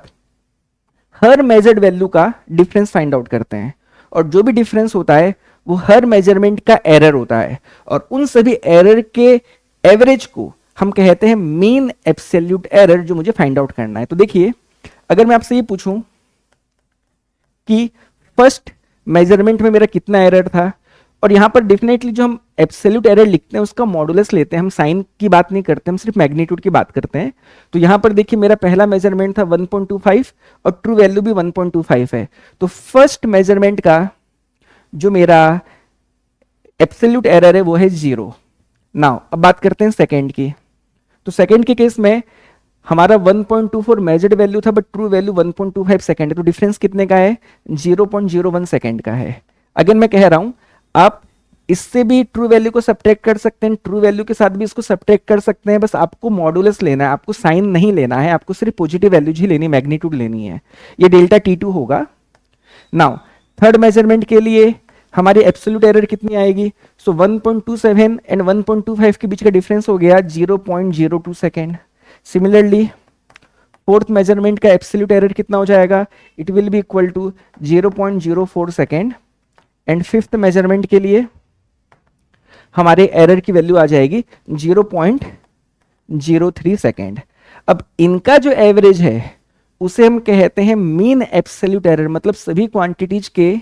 हर मेजर्ड वैल्यू का डिफरेंस फाइंड आउट करते हैं, और जो भी डिफरेंस होता है वो हर मेजरमेंट का एरर होता है, और उन सभी एरर के एवरेज को हम कहते हैं मीन एब्सोल्यूट एरर, जो मुझे फाइंड आउट करना है। तो देखिए, अगर मैं आपसे ये पूछूं कि फर्स्ट मेजरमेंट में मेरा कितना एरर था, और यहां पर डेफिनेटली जो हम एब्सोल्यूट एरर लिखते हैं उसका मॉडुलस लेते हैं, हम साइन की बात नहीं करते, हम सिर्फ मैग्नीट्यूड की बात करते हैं। तो यहां पर देखिए मेरा पहला मेजरमेंट था 1.25 और ट्रू वैल्यू भी 1.25 है। तो फर्स्ट मेजरमेंट का जो मेरा एब्सोल्यूट एरर है वो है 0। नाउ अब बात करते हैं सेकेंड की। तो सेकेंड के केस में हमारा 1.24 मेजर्ड वैल्यू था, बट ट्रू वैल्यू 1.25 सेकेंड है। तो डिफरेंस कितने का है, 0.01 सेकेंड का है। अगेन मैं कह रहा हूं, आप इससे भी ट्रू वैल्यू को सब्ट्रैक्ट कर सकते हैं, ट्रू वैल्यू के साथ भी इसको सब्ट्रैक्ट कर सकते हैं, बस आपको मॉडुलस लेना है, आपको साइन नहीं लेना है, आपको सिर्फ पॉजिटिव वैल्यूज ही लेनी, मैग्नीट्यूड लेनी है। ये डेल्टा T2 होगा। नाउ थर्ड मेजरमेंट के लिए हमारी एब्सोल्यूट एरर कितनी आएगी, सो 1.27 एंड 1.25 के बीच का डिफरेंस हो गया 0.02 सेकेंड। सिमिलरली फोर्थ मेजरमेंट का एब्सोल्यूट एरर कितना हो जाएगा, it will be equal to 0.04 second. And fifth measurement के लिए हमारे एरर की वैल्यू आ जाएगी 0.03 सेकेंड। अब इनका जो एवरेज है उसे हम कहते हैं मीन एब्सोल्यूट एरर, मतलब सभी क्वांटिटीज के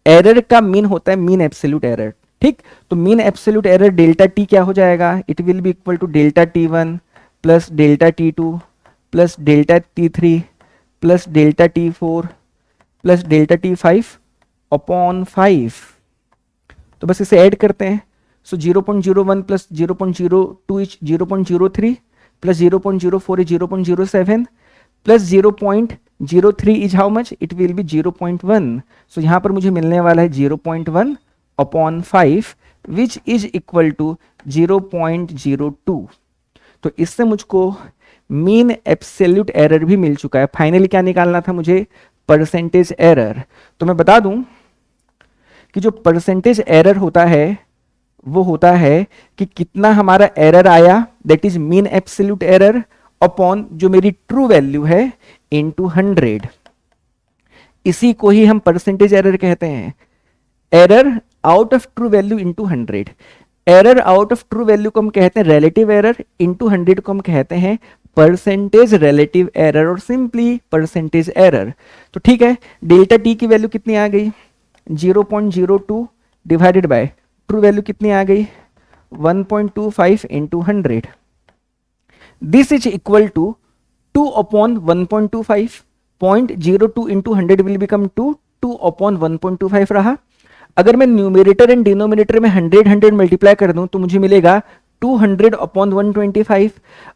एरर का मीन होता है मीन एब्सोल्यूट एरर। ठीक, तो mean absolute error delta T क्या हो जाएगा, it will be equal to delta T1 plus delta T2 plus delta T3 plus delta T4 plus delta T5 upon 5। तो बस इसे ऐड करते हैं। So 0.01 plus 0.02 is 0.03 plus 0.04 is 0.07 plus 0.03 is how much, it will be 0.1। So यहां पर मुझे मिलने वाला है 0.1 upon 5 which is equal to 0.02। तो इससे मुझको मीन एब्सोल्यूट एरर भी मिल चुका है। फाइनली क्या निकालना था मुझे? Percentage error. तो मैं बता दूं कि जो परसेंटेज एरर होता है वो होता है कि कितना हमारा एरर आया, that is mean absolute error upon जो मेरी ट्रू वैल्यू है इनटू 100। इसी को ही हम परसेंटेज एरर कहते हैं। Error out of true value into 100। Error out of true value को हम कहते हैं रिलेटिव एरर, इनटू 100 को हम कहते हैं परसेंटेज रिलेटिव एरर और सिंपली परसेंटेज एरर। तो ठीक है, डेल्टा टी की वैल्यू कितनी आ गई? 0.02 डिवाइडेड बाय ट्रू वैल्यू कितनी आ गई? 1.25 into 100। This is equal to 2 upon 1.25। 0.02 into 100 will become 2 upon 1.25 रहा। अगर मैं न्यूमेरेटर एंड डिनोमिनेटर में 100 मल्टीप्लाई कर दूं तो मुझे मिलेगा 200 अपॉन 125।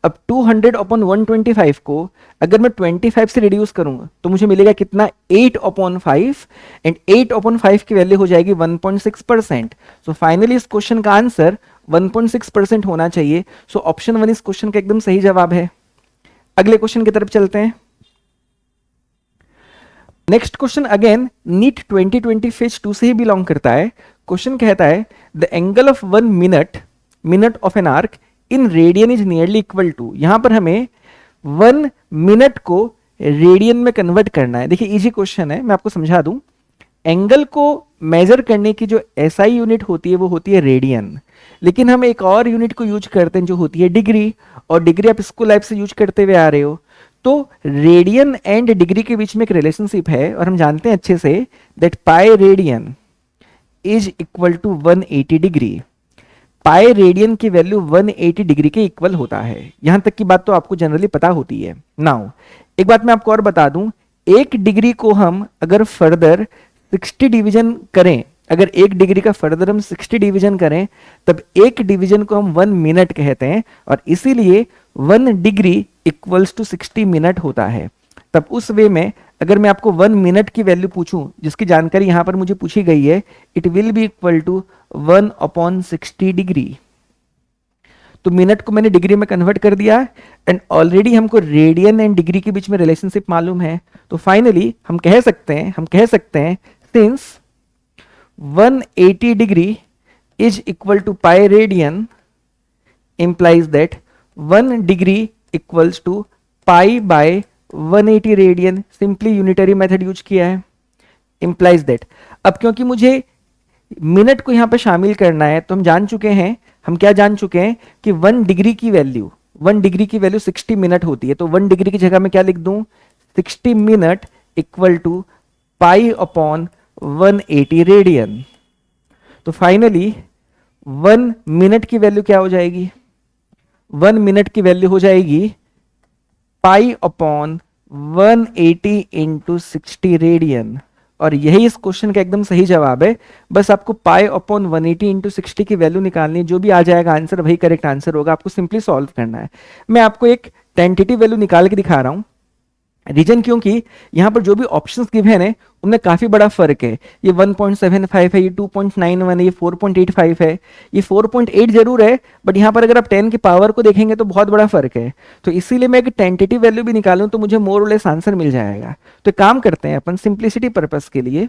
अब 200 अपॉन 125 को अगर मैं 25 से रिड्यूस करूंगा तो मुझे मिलेगा कितना? 8 अपॉन 5 एंड 8 अपॉन 5 की वैल्यू हो जाएगी 1.6%। सो फाइनली इस क्वेश्चन का आंसर 1.6% होना चाहिए। सो ऑप्शन 1 इस क्वेश्चन का एकदम सही जवाब है। अगले क्वेश्चन की तरफ चलते हैं। Next question again NEET 2020 phase 2 से ही बिलोंग करता है। क्वेश्चन कहता है the angle of 1 minute of an arc in radian is nearly equal to. यहां पर हमें 1 मिनट को रेडियन में कन्वर्ट करना है। देखिए इजी क्वेश्चन है, मैं आपको समझा दूं। एंगल को मेजर करने की जो एसआई यूनिट होती है वो होती है रेडियन, लेकिन हम एक और यूनिट को यूज करते हैं जो होती है डिग्री, और डिग्री आप स्कूल लाइफ से यूज करते हुए आ रहे हो। तो रेडियन एंड डिग्री के बीच में एक रिलेशनशिप है और हम जानते हैं अच्छे से that pi radian is equal to 180 degree. Pi radian की वैल्यू 180 डिग्री के इक्वल होता है। यहां तक की बात तो आपको जनरली पता होती है। नाउ एक बात मैं आपको और बता दूं, एक डिग्री को हम अगर फर्दर 60 डिवीजन करें, अगर एक डिग्री का फर्दर हम 60 डिवीजन करें तब एक डिवीजन को हम 1 मिनट कहते हैं, और इसीलिए 1 डिग्री इक्वल्स टू 60 मिनट होता है। तब उस वे में अगर मैं आपको 1 मिनट की वैल्यू पूछूं, जिसकी जानकारी यहां पर मुझे पूछी गई है, it will be equal to 1 upon 60 degree. तो मिनट को मैंने डिग्री में कन्वर्ट कर दिया एंड ऑलरेडी हमको रेडियन एंड डिग्री के बीच में रिलेशनशिप मालूम है। तो फाइनली हम कह सकते हैं since 180 degree is equal to pi radian implies that 1 degree equals to pi by 180 radian. Simply unitary method use किया है, implies that। अब क्योंकि मुझे मिनट को यहां पे शामिल करना है तो हम जान चुके हैं कि 1 डिग्री की वैल्यू 60 मिनट होती है। तो 1 डिग्री की जगह मैं क्या लिख दूं? 60 minute equal to pi upon 180 radian. तो फाइनली 1 मिनट की वैल्यू क्या हो जाएगी? 1 मिनट की वैल्यू हो जाएगी पाई अपॉन 180 इंटू 60 रेडियन, और यही इस क्वेश्चन का एकदम सही जवाब है। बस आपको पाई अपॉन 180 इंटू 60 की वैल्यू निकालनी है, जो भी आ जाएगा आंसर वही करेक्ट आंसर होगा। आपको सिंपली सॉल्व करना है। मैं आपको एक टेंटेटिव वैल्यू निकाल के दिखा रहा हूं। रीजन क्योंकि यहां पर जो भी ऑप्शंस गिवन है उनमें काफी बड़ा फर्क है। ये 1.75 है, ये 2.91 है, ये 4.85 है, ये 4.8 जरूर है, बट यहां पर अगर आप 10 की पावर को देखेंगे तो बहुत बड़ा फर्क है। तो इसीलिए मैं एक टेंटेटिव वैल्यू भी निकालूं तो मुझे मोर और लेस आंसर मिल जाएगा। तो काम करते हैं अपन सिंप्लिसिटी पर्पस के लिए,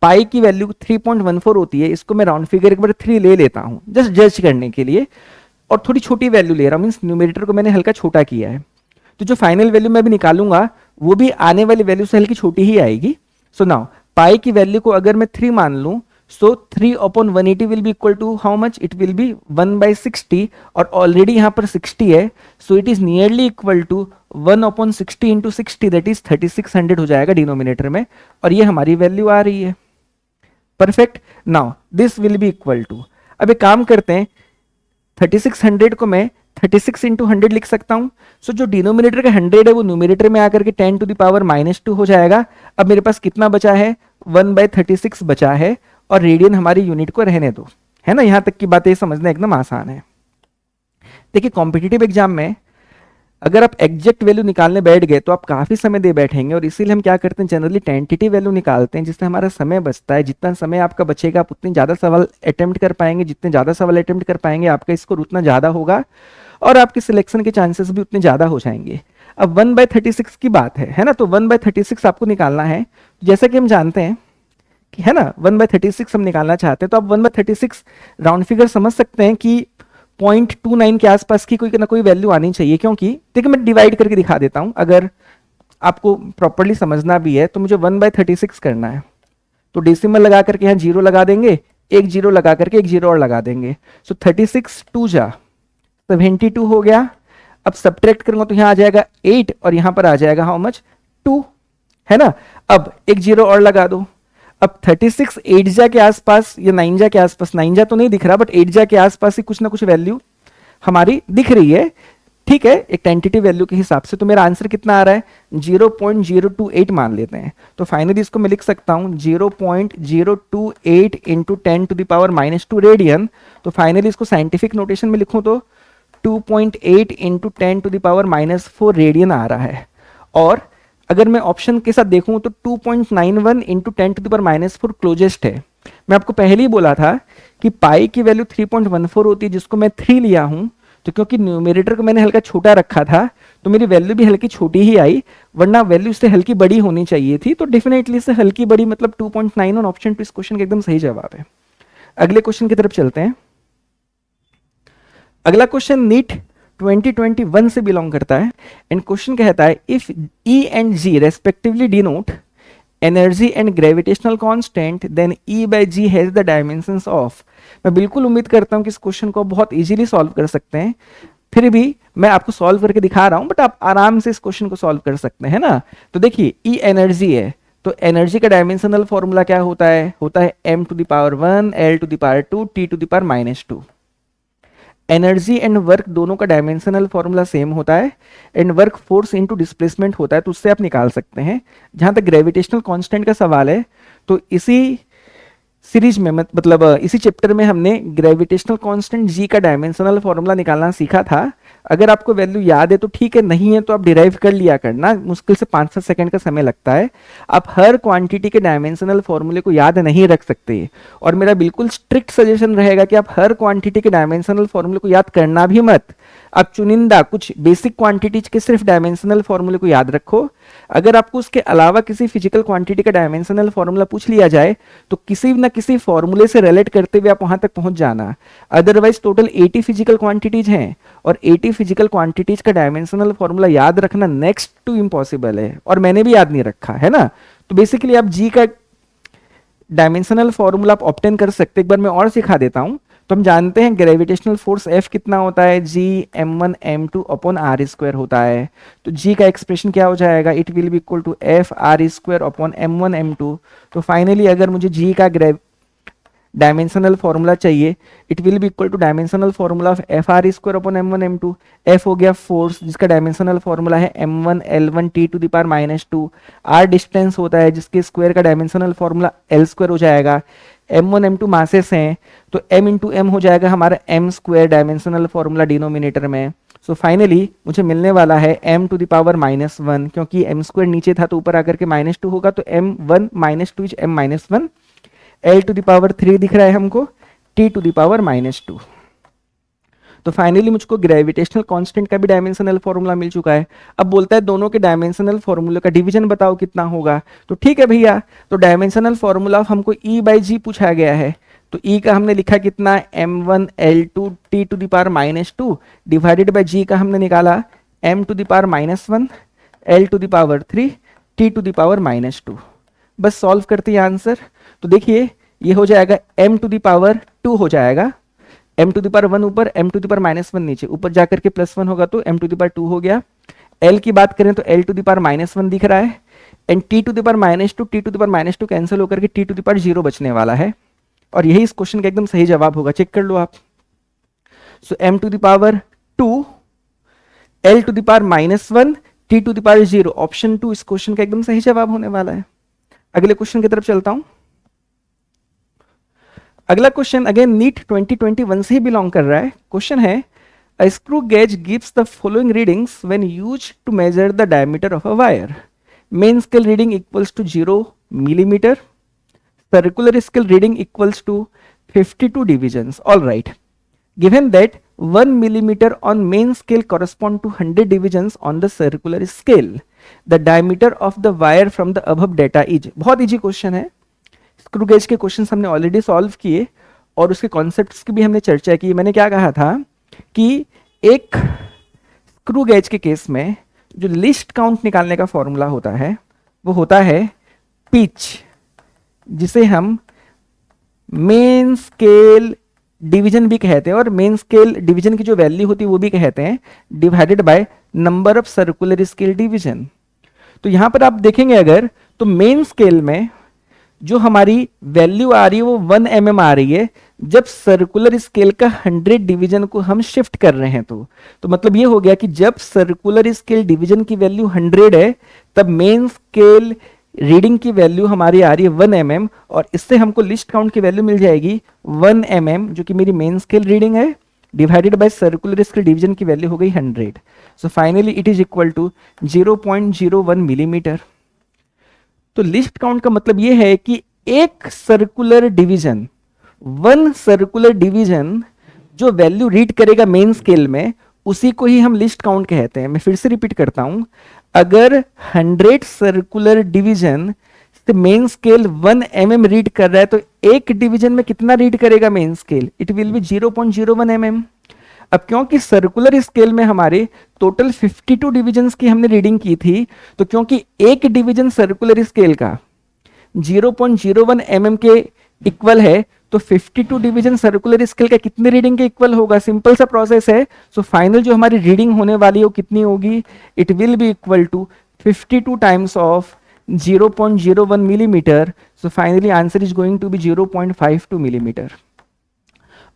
पाई की वैल्यू 3.14 होती है, इसको मैं राउंड फिगर एक बार 3 ले लेता हूं जस्ट जज करने के लिए, और थोड़ी छोटी वैल्यू ले रहा हूं, मींस न्यूमरेटर को मैंने हल्का छोटा किया है। तो जो फाइनल वैल्यू मैं भी निकालूंगा वो भी आने वाली वैल्यू से हल्की छोटी ही आएगी। सो नाउ पाई की वैल्यू को अगर मैं 3 मान लूं, so 3 upon 180 will be equal to how much? It will be 1/60, और ऑलरेडी यहां पर 60 है, so it is nearly equal to 1 upon 60 into 60, that is 3600 हो जाएगा डिनोमिनेटर में, और ये हमारी वैल्यू आ रही है। Perfect. Now this will be equal to, अब एक काम करते हैं, 3600 को मैं 36 इंटू 100 लिख सकता हूं। सो जो डिनोमिनेटर का 100 है वो न्यूमिनेटर में आकर के 10 टू द पावर -2 हो जाएगा। अब मेरे पास कितना बचा है? 1/36 बचा है, और रेडियन हमारी यूनिट को रहने दो, है ना। यहां तक की बातें समझना एकदम आसान है। देखिए कॉम्पिटिटिव एग्जाम में अगर आप एग्जैक्ट वैल्यू निकालने बैठ गए तो आप काफी समय दे बैठेंगे, और इसीलिए हम क्या करते हैं, जनरली टेंटेटिव वैल्यू निकालते हैं, जिससे हमारा समय बचता है। जितना समय आपका बचेगा आप उतने ज्यादा सवाल अटेम्प्ट कर पाएंगे, जितने ज्यादा सवाल अटेम्प्ट कर पाएंगे आपका स्कोर उतना ज्यादा होगा, और आपके सिलेक्शन के चांसेस भी उतने ज्यादा हो जाएंगे। अब 1/36 की बात है ना, तो 1/36 आपको निकालना है। जैसा कि हम जानते हैं कि है ना 1/36 हम निकालना चाहते हैं, तो आप 1/36 राउंड फिगर समझ सकते हैं कि 0.29 के आसपास की कोई ना कोई वैल्यू आनी चाहिए, क्योंकि देखिए मैं डिवाइड करके दिखा देता हूं, अगर आपको प्रॉपरली समझना भी है तो मुझे 1/36 करना है, तो डेसिमल लगा करके यहाँ 0 लगा देंगे, एक 0 लगा करके एक 0 और लगा देंगे। सो 36 2 जा 72 हो गया। अब सब्ट्रैक्ट करूंगा तो यहाँ आ जाएगा 8 और यहाँ पर आ जाएगा हाउ मच 2, है ना। अब एक 0 और लगा दो। अब 36 8 जा के आसपास या 9 जा के आसपास, 9 जा तो नहीं दिख रहा बट 8 जा के आसपास ही कुछ ना कुछ वैल्यू हमारी दिख रही है, ठीक है, एक टेंटेटिव वैल्यू के हिसाब से। तो मेरा आंसर कितना आ रहा है 0.028 मान लेते हैं। तो फाइनली इसको मैं लिख सकता हूं 0.028 इंटू 10⁻² रेडियन। तो फाइनली इसको साइंटिफिक नोटेशन में लिखूं तो 2.8 इंटू 10⁻⁴ रेडियन आ रहा है। और अगर मैं ऑप्शन के साथ देखूं तो 2.91 इंटू 10⁻⁴ क्लोजेस्ट है। मैं आपको पहले ही बोला था कि पाई की वैल्यू 3.14 होती है, जिसको मैं 3 लिया हूं, तो क्योंकि न्यूमेरेटर को मैंने हल्का छोटा रखा था तो मेरी वैल्यू भी हल्की छोटी ही आई, वरना वैल्यू इससे हल्की बड़ी होनी चाहिए थी। तो डेफिनेटली इससे हल्की बड़ी मतलब 2.9 और ऑप्शन 2 इस क्वेश्चन का एकदम सही जवाब है। अगले क्वेश्चन की तरफ चलते हैं। अगला क्वेश्चन नीट 2021 से बिलोंग करता है, एंड क्वेश्चन कहता है if E and G respectively denote energy and gravitational constant then E/G has the dimensions of. मैं बिल्कुल उम्मीद करता हूं कि इस क्वेश्चन को बहुत इजीली सॉल्व कर सकते हैं, फिर भी मैं आपको सॉल्व करके दिखा रहा हूं, बट आप आराम से इस क्वेश्चन को सॉल्व कर सकते हैं ना। तो देखिए E एनर्जी है, तो एनर्जी का डायमेंशनल फॉर्मूला क्या होता है m⁻1 l⁻2 t⁻²। Energy and work दोनों का डायमेंशनल फॉर्मूला सेम होता है, and work force into displacement होता है, तो उससे आप निकाल सकते हैं। जहां तक ग्रेविटेशनल कांस्टेंट का सवाल है तो इसी सीरीज में मतलब इसी चैप्टर में हमने ग्रेविटेशनल कांस्टेंट जी का डायमेंशनल फॉर्मूला निकालना सीखा था। अगर आपको वैल्यू याद है तो ठीक है, नहीं है तो आप डिराइव कर लिया करना, मुश्किल से 5-7 सेकंड का समय लगता है। आप हर क्वांटिटी के डायमेंशनल फॉर्मूले को याद नहीं रख सकते, और मेरा बिल्कुल स्ट्रिक्ट सजेशन रहेगा कि आप हर क्वांटिटी के डायमेंशनल फॉर्मूले को याद करना भी मत। आप चुनिंदा कुछ बेसिक क्वांटिटीज के सिर्फ डायमेंशनल फॉर्मूले को याद रखो। अगर आपको उसके अलावा किसी फिजिकल क्वांटिटी का डायमेंशनल फॉर्मूला पूछ लिया जाए तो किसी न किसी फॉर्मूले से रिलेट करते हुए आप वहां तक पहुंच जाना। अदरवाइज टोटल 80 फिजिकल क्वांटिटीज हैं, और 80 फिजिकल क्वांटिटीज का डायमेंशनल फॉर्मूला याद रखना नेक्स्ट टू इम्पॉसिबल है, और मैंने भी याद नहीं रखा है ना। तो बेसिकली आप जी का डायमेंशनल फॉर्मूला आप ऑब्टेन कर सकते। एक बार मैं और सिखा देता हूं। तो हम जानते हैं ग्रेविटेशनल फोर्स F कितना होता है, G m1 m2 upon r² होता है। तो G का एक्सप्रेशन क्या हो जाएगा, it will be equal to F r² upon m1 m2। तो फाइनली अगर मुझे G का डायमेंशनल फॉर्मूला चाहिए, it will be equal to dimensional formula of F r² upon m1 m2। F हो गया फोर्स जिसका डायमेंशनल फॉर्मूला है m1 l1 t⁻²। r distance होता है जिसके स्क्वायर का डायमेंशनल फॉर्मूला l² हो जाएगा। m1 m2 मासेस हैं तो m इंटू m हो जाएगा हमारा m² डायमेंशनल फॉर्मूला डिनोमिनेटर में। सो फाइनली मुझे मिलने वाला है m⁻⁻1, क्योंकि m² नीचे था तो ऊपर आकर के -2 होगा, तो m1 -2 इज m-1। l⁻³ दिख रहा है हमको t⁻²। तो फाइनली मुझको ग्रेविटेशनल कांस्टेंट का भी डायमेंशनल फॉर्मूला मिल चुका है। अब बोलता है दोनों के डायमेंशनल फॉर्मूले का डिवीजन बताओ कितना होगा। तो ठीक है भैया, तो डायमेंशनल फॉर्मूला हमको E/G पूछा गया है, तो E का हमने लिखा कितना m1 l2 t⁻² divided by G का हमने निकाला m⁻⁻1 l⁻³ t⁻²। बस सॉल्व करते हैं आंसर। तो देखिए ये हो जाएगा m⁻² हो जाएगा, m⁻1 ऊपर m⁻⁻1 नीचे, ऊपर जाकर के +1 होगा तो m⁻² हो गया। l की बात करें तो l⁻1 दिख रहा है, एंड t⁻² कैंसिल होकर के t⁻0 बचने वाला है, और यही इस क्वेश्चन का एकदम सही जवाब होगा। चेक कर लो आप। सो m⁻2 l⁻1 t⁻0 ऑप्शन 2 इस क्वेश्चन का एकदम सही जवाब होने वाला है। अगले क्वेश्चन की तरफ चलता हूं। अगला क्वेश्चन अगेन नीट 2021 से ही बिलोंग कर रहा है। क्वेश्चन है A screw gauge gives the following readings when used to measure the diameter of a wire. Main scale reading equals to 0 millimeter. Circular scale reading equals to 52 divisions. All right. Given that 1 millimeter on main scale correspond to 100 divisions on the circular scale, the diameter of the wire from the above data is. बहुत easy question है. Screw gauge के question हमने already solve किए और उसके concepts की भी हमने चर्चा की. मैंने क्या कहा था कि एक स्क्रू गेज के केस में जो लिस्ट काउंट निकालने का फॉर्मूला होता है वो होता है पिच, जिसे हम मेन स्केल डिवीजन भी कहते हैं और मेन स्केल डिवीजन की जो वैल्यू होती है वो भी कहते हैं, divided by number of circular scale division. तो यहां पर आप देखेंगे अगर तो मेन स्केल में जो हमारी वैल्यू आ रही है वो 1 mm आ रही है. जब सर्कुलर स्केल का 100 डिवीजन को हम शिफ्ट कर रहे हैं तो मतलब ये हो गया कि जब सर्कुलर स्केल डिवीजन की वैल्यू 100 है तब मेन स्केल रीडिंग की वैल्यू हमारी आ रही है 1 mm और इससे हमको लिस्ट काउंट की वैल्यू मिल जाएगी 1 mm जो कि मेरी मेन स्केल रीडिंग है, divided by circular scale division की वैल्यू हो गई 100. So finally it is equal to 0.01 millimetre. तो लिस्ट काउंट का मतलब ये है कि एक सर्कुलर डिवीजन, 1 सर्कुलर डिवीजन जो वैल्यू रीड करेगा मेन स्केल में उसी को ही हम लिस्ट काउंट कहते हैं. मैं फिर से रिपीट करता हूं, अगर 100 सर्कुलर डिवीजन से मेन स्केल 1 mm रीड कर रहा है तो एक डिवीजन में कितना रीड करेगा main scale? It will B 0.01 mm. अब क्योंकि सर्कुलर स्केल में हमारे टोटल 52 डिवीजन्स की हमने रीडिंग की थी, तो क्योंकि एक डिवीजन सर्कुलर स्केल का 0.01 mm के इक्वल है तो 52 डिवीजन सर्कुलर स्केल का कितने रीडिंग के इक्वल होगा? सिंपल सा प्रोसेस है. सो फाइनल जो हमारी रीडिंग होने वाली है वो कितनी होगी? It will be equal to 52 times of 0.01 millimetre. So finally answer is going to be 0.52 millimetre.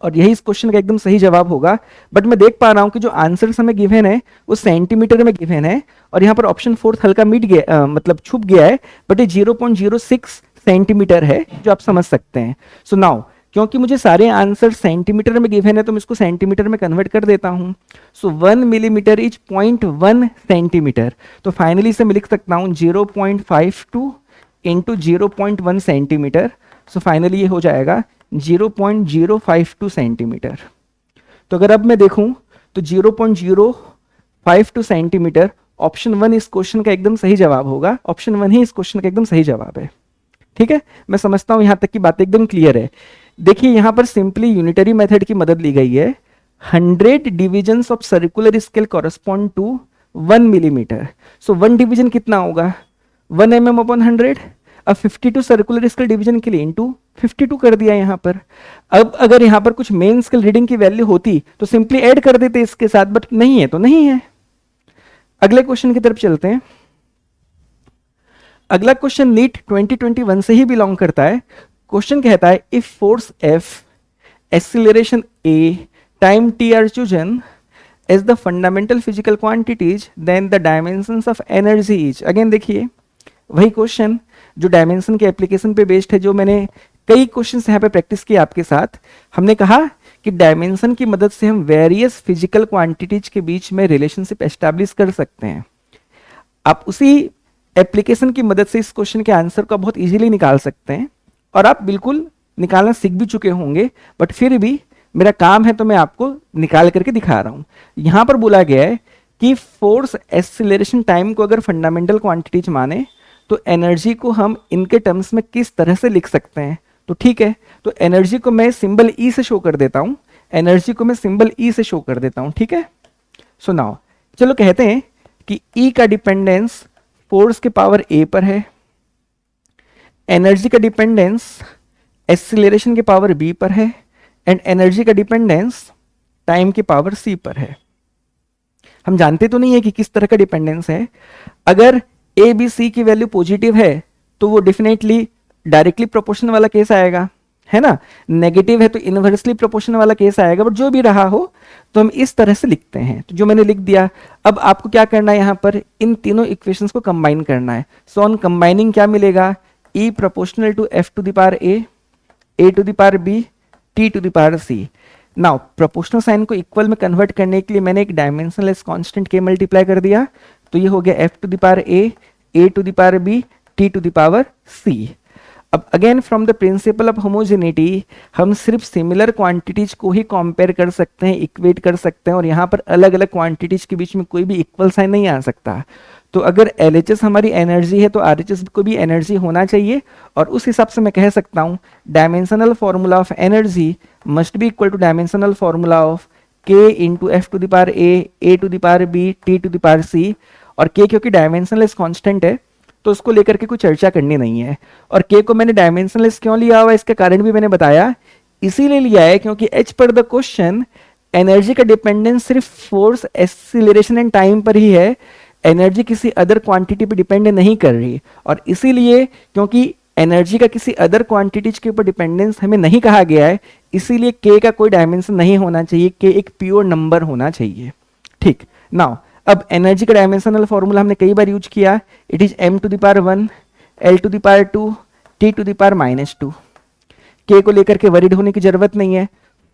और यही इस क्वेश्चन का एकदम सही जवाब होगा. बट मैं देख पा रहा हूं कि जो आंसर हमें गिवन है वो सेंटीमीटर में गिवन है और यहाँ पर ऑप्शन 4 हल्का मिट गया, मतलब छुप गया है, बट ये 0.06 सेंटीमीटर है जो आप समझ सकते हैं. सो नाउ क्योंकि मुझे सारे आंसर सेंटीमीटर में गिवन है तो मैं इसको सेंटीमीटर में कन्वर्ट कर देता हूं. सो 1 मिलीमीटर इज 0.1 सेंटीमीटर. तो फाइनली इसे मैं लिख सकता हूं 0.52 इंटू 0.1 सेंटीमीटर. सो फाइनली ये हो जाएगा 0.052 सेंटीमीटर. तो अगर अब मैं देखूं तो 0.052 सेंटीमीटर ऑप्शन 1 इस क्वेश्चन का एकदम सही जवाब होगा. ऑप्शन 1 ही इस क्वेश्चन का एकदम सही जवाब है. ठीक है, मैं समझता हूं यहां तक की बात एकदम क्लियर है. देखिए यहां पर सिंपली यूनिटरी मेथड की मदद ली गई है. 100 divisions of circular scale correspond to 1 millimetre. So 1 division कितना होगा? 1 mm अपॉन 100. अब 52 सर्कुलर स्केल डिवीजन के लिए इनटू 52 कर दिया यहां पर. अब अगर यहां पर कुछ मेन स्केल रीडिंग की वैल्यू होती तो सिंपली ऐड कर देते इसके साथ, बट नहीं है तो नहीं है. अगले क्वेश्चन की तरफ चलते हैं. अगला क्वेश्चन नीट 2021 से ही बिलोंग करता है. क्वेश्चन कहता है if force F, acceleration A, time T are chosen as the fundamental physical quantities then the dimensions of energy is. Again देखिए वही क्वेश्चन जो डायमेंशन के एप्लीकेशन पे बेस्ड है, जो मैंने कई क्वेश्चंस यहाँ पे प्रैक्टिस किए आपके साथ. हमने कहा कि डायमेंशन की मदद से हम वेरियस फिजिकल क्वांटिटीज के बीच में रिलेशनशिप एस्टैब्लिश कर सकते हैं. आप उसी एप्लीकेशन की मदद से इस क्वेश्चन के आंसर को बहुत इजीली निकाल सकते हैं और आप बिल्कुल निकालना सीख भी चुके होंगे, बट फिर भी मेरा काम है तो मैं आपको निकाल करके दिखा रहा हूं. यहां पर बोला गया है कि फोर्स एक्सीलरेशन टाइम को अगर फंडामेंटल क्वांटिटीज माने तो एनर्जी को हम इनके टर्म्स में किस तरह से लिख सकते हैं. तो ठीक है, तो एनर्जी को मैं सिंबल ई से शो कर देता हूं. एनर्जी को मैं सिंबल ई से शो कर देता हूं. ठीक है, सो नाउ चलो कहते हैं कि ई का डिपेंडेंस फोर्स के पावर ए पर है, एनर्जी का डिपेंडेंस एक्सीलरेशन के पावर बी पर है एंड एनर्जी का डिपेंडेंस टाइम के पावर सी पर है. हम जानते तो नहीं है कि किस तरह का डिपेंडेंस है. अगर ए बी सी की वैल्यू पॉजिटिव है तो वो डेफिनेटली डायरेक्टली प्रोपोर्शनल वाला केस आएगा, है ना. नेगेटिव है तो इनवर्सली प्रोपोर्शनल वाला केस आएगा. बट जो भी रहा हो तो हम इस तरह से लिखते हैं. तो जो मैंने लिख दिया, अब आपको क्या करना है, यहां पर इन तीनों इक्वेशंस को कंबाइन करना है. सो ऑन कंबाइनिंग क्या मिलेगा? E proportional to F to the power A, A to the power B, T to the power C. Now proportional sign को इक्वल में कन्वर्ट करने के लिए मैंने एक डायमेंशनलेस कांस्टेंट के मल्टीप्लाई कर दिया, तो ये हो गया f to the power a to the power b, t to the power c। अब again from the principle of homogeneity हम सिर्फ सिमिलर क्वांटिटीज को ही कंपेयर कर सकते हैं, इक्वेट कर सकते हैं, और यहाँ पर अलग अलग क्वांटिटीज के बीच में कोई भी इक्वल साइन नहीं आ सकता। तो अगर LHS हमारी एनर्जी है तो RHS को भी एनर्जी होना चाहिए, और उस हिसाब से मैं कह सकता हूँ dimensional formula of energy must be equal to dimensional formula of k into F to the power a to the power b, t to the power c। और k क्योंकि डायमेंशनलेस कांस्टेंट है तो उसको लेकर के कोई चर्चा करनी नहीं है। और k को मैंने डायमेंशनलेस क्यों लिया हुआ है इसका कारण भी मैंने बताया, इसीलिए लिया है क्योंकि एच पर द क्वेश्चन एनर्जी का डिपेंडेंस सिर्फ फोर्स, एक्सीलरेशन एंड टाइम पर ही है, एनर्जी किसी अदर क्वांटिटी पे डिपेंड नहीं कर रही। और इसीलिए क्योंकि एनर्जी का किसी अदर क्वांटिटीज के ऊपर डिपेंडेंस हमें नहीं कहा गया है, इसीलिए k का कोई डायमेंशन नहीं होना चाहिए, k एक प्योर नंबर होना चाहिए। ठीक, नाउ अब एनर्जी का डायमेंशनल फॉर्मूला हमने कई बार यूज किया, it is m to the power 1, l to the power 2, t to the power -2। k को लेकर के वरीड होने की जरूरत नहीं है।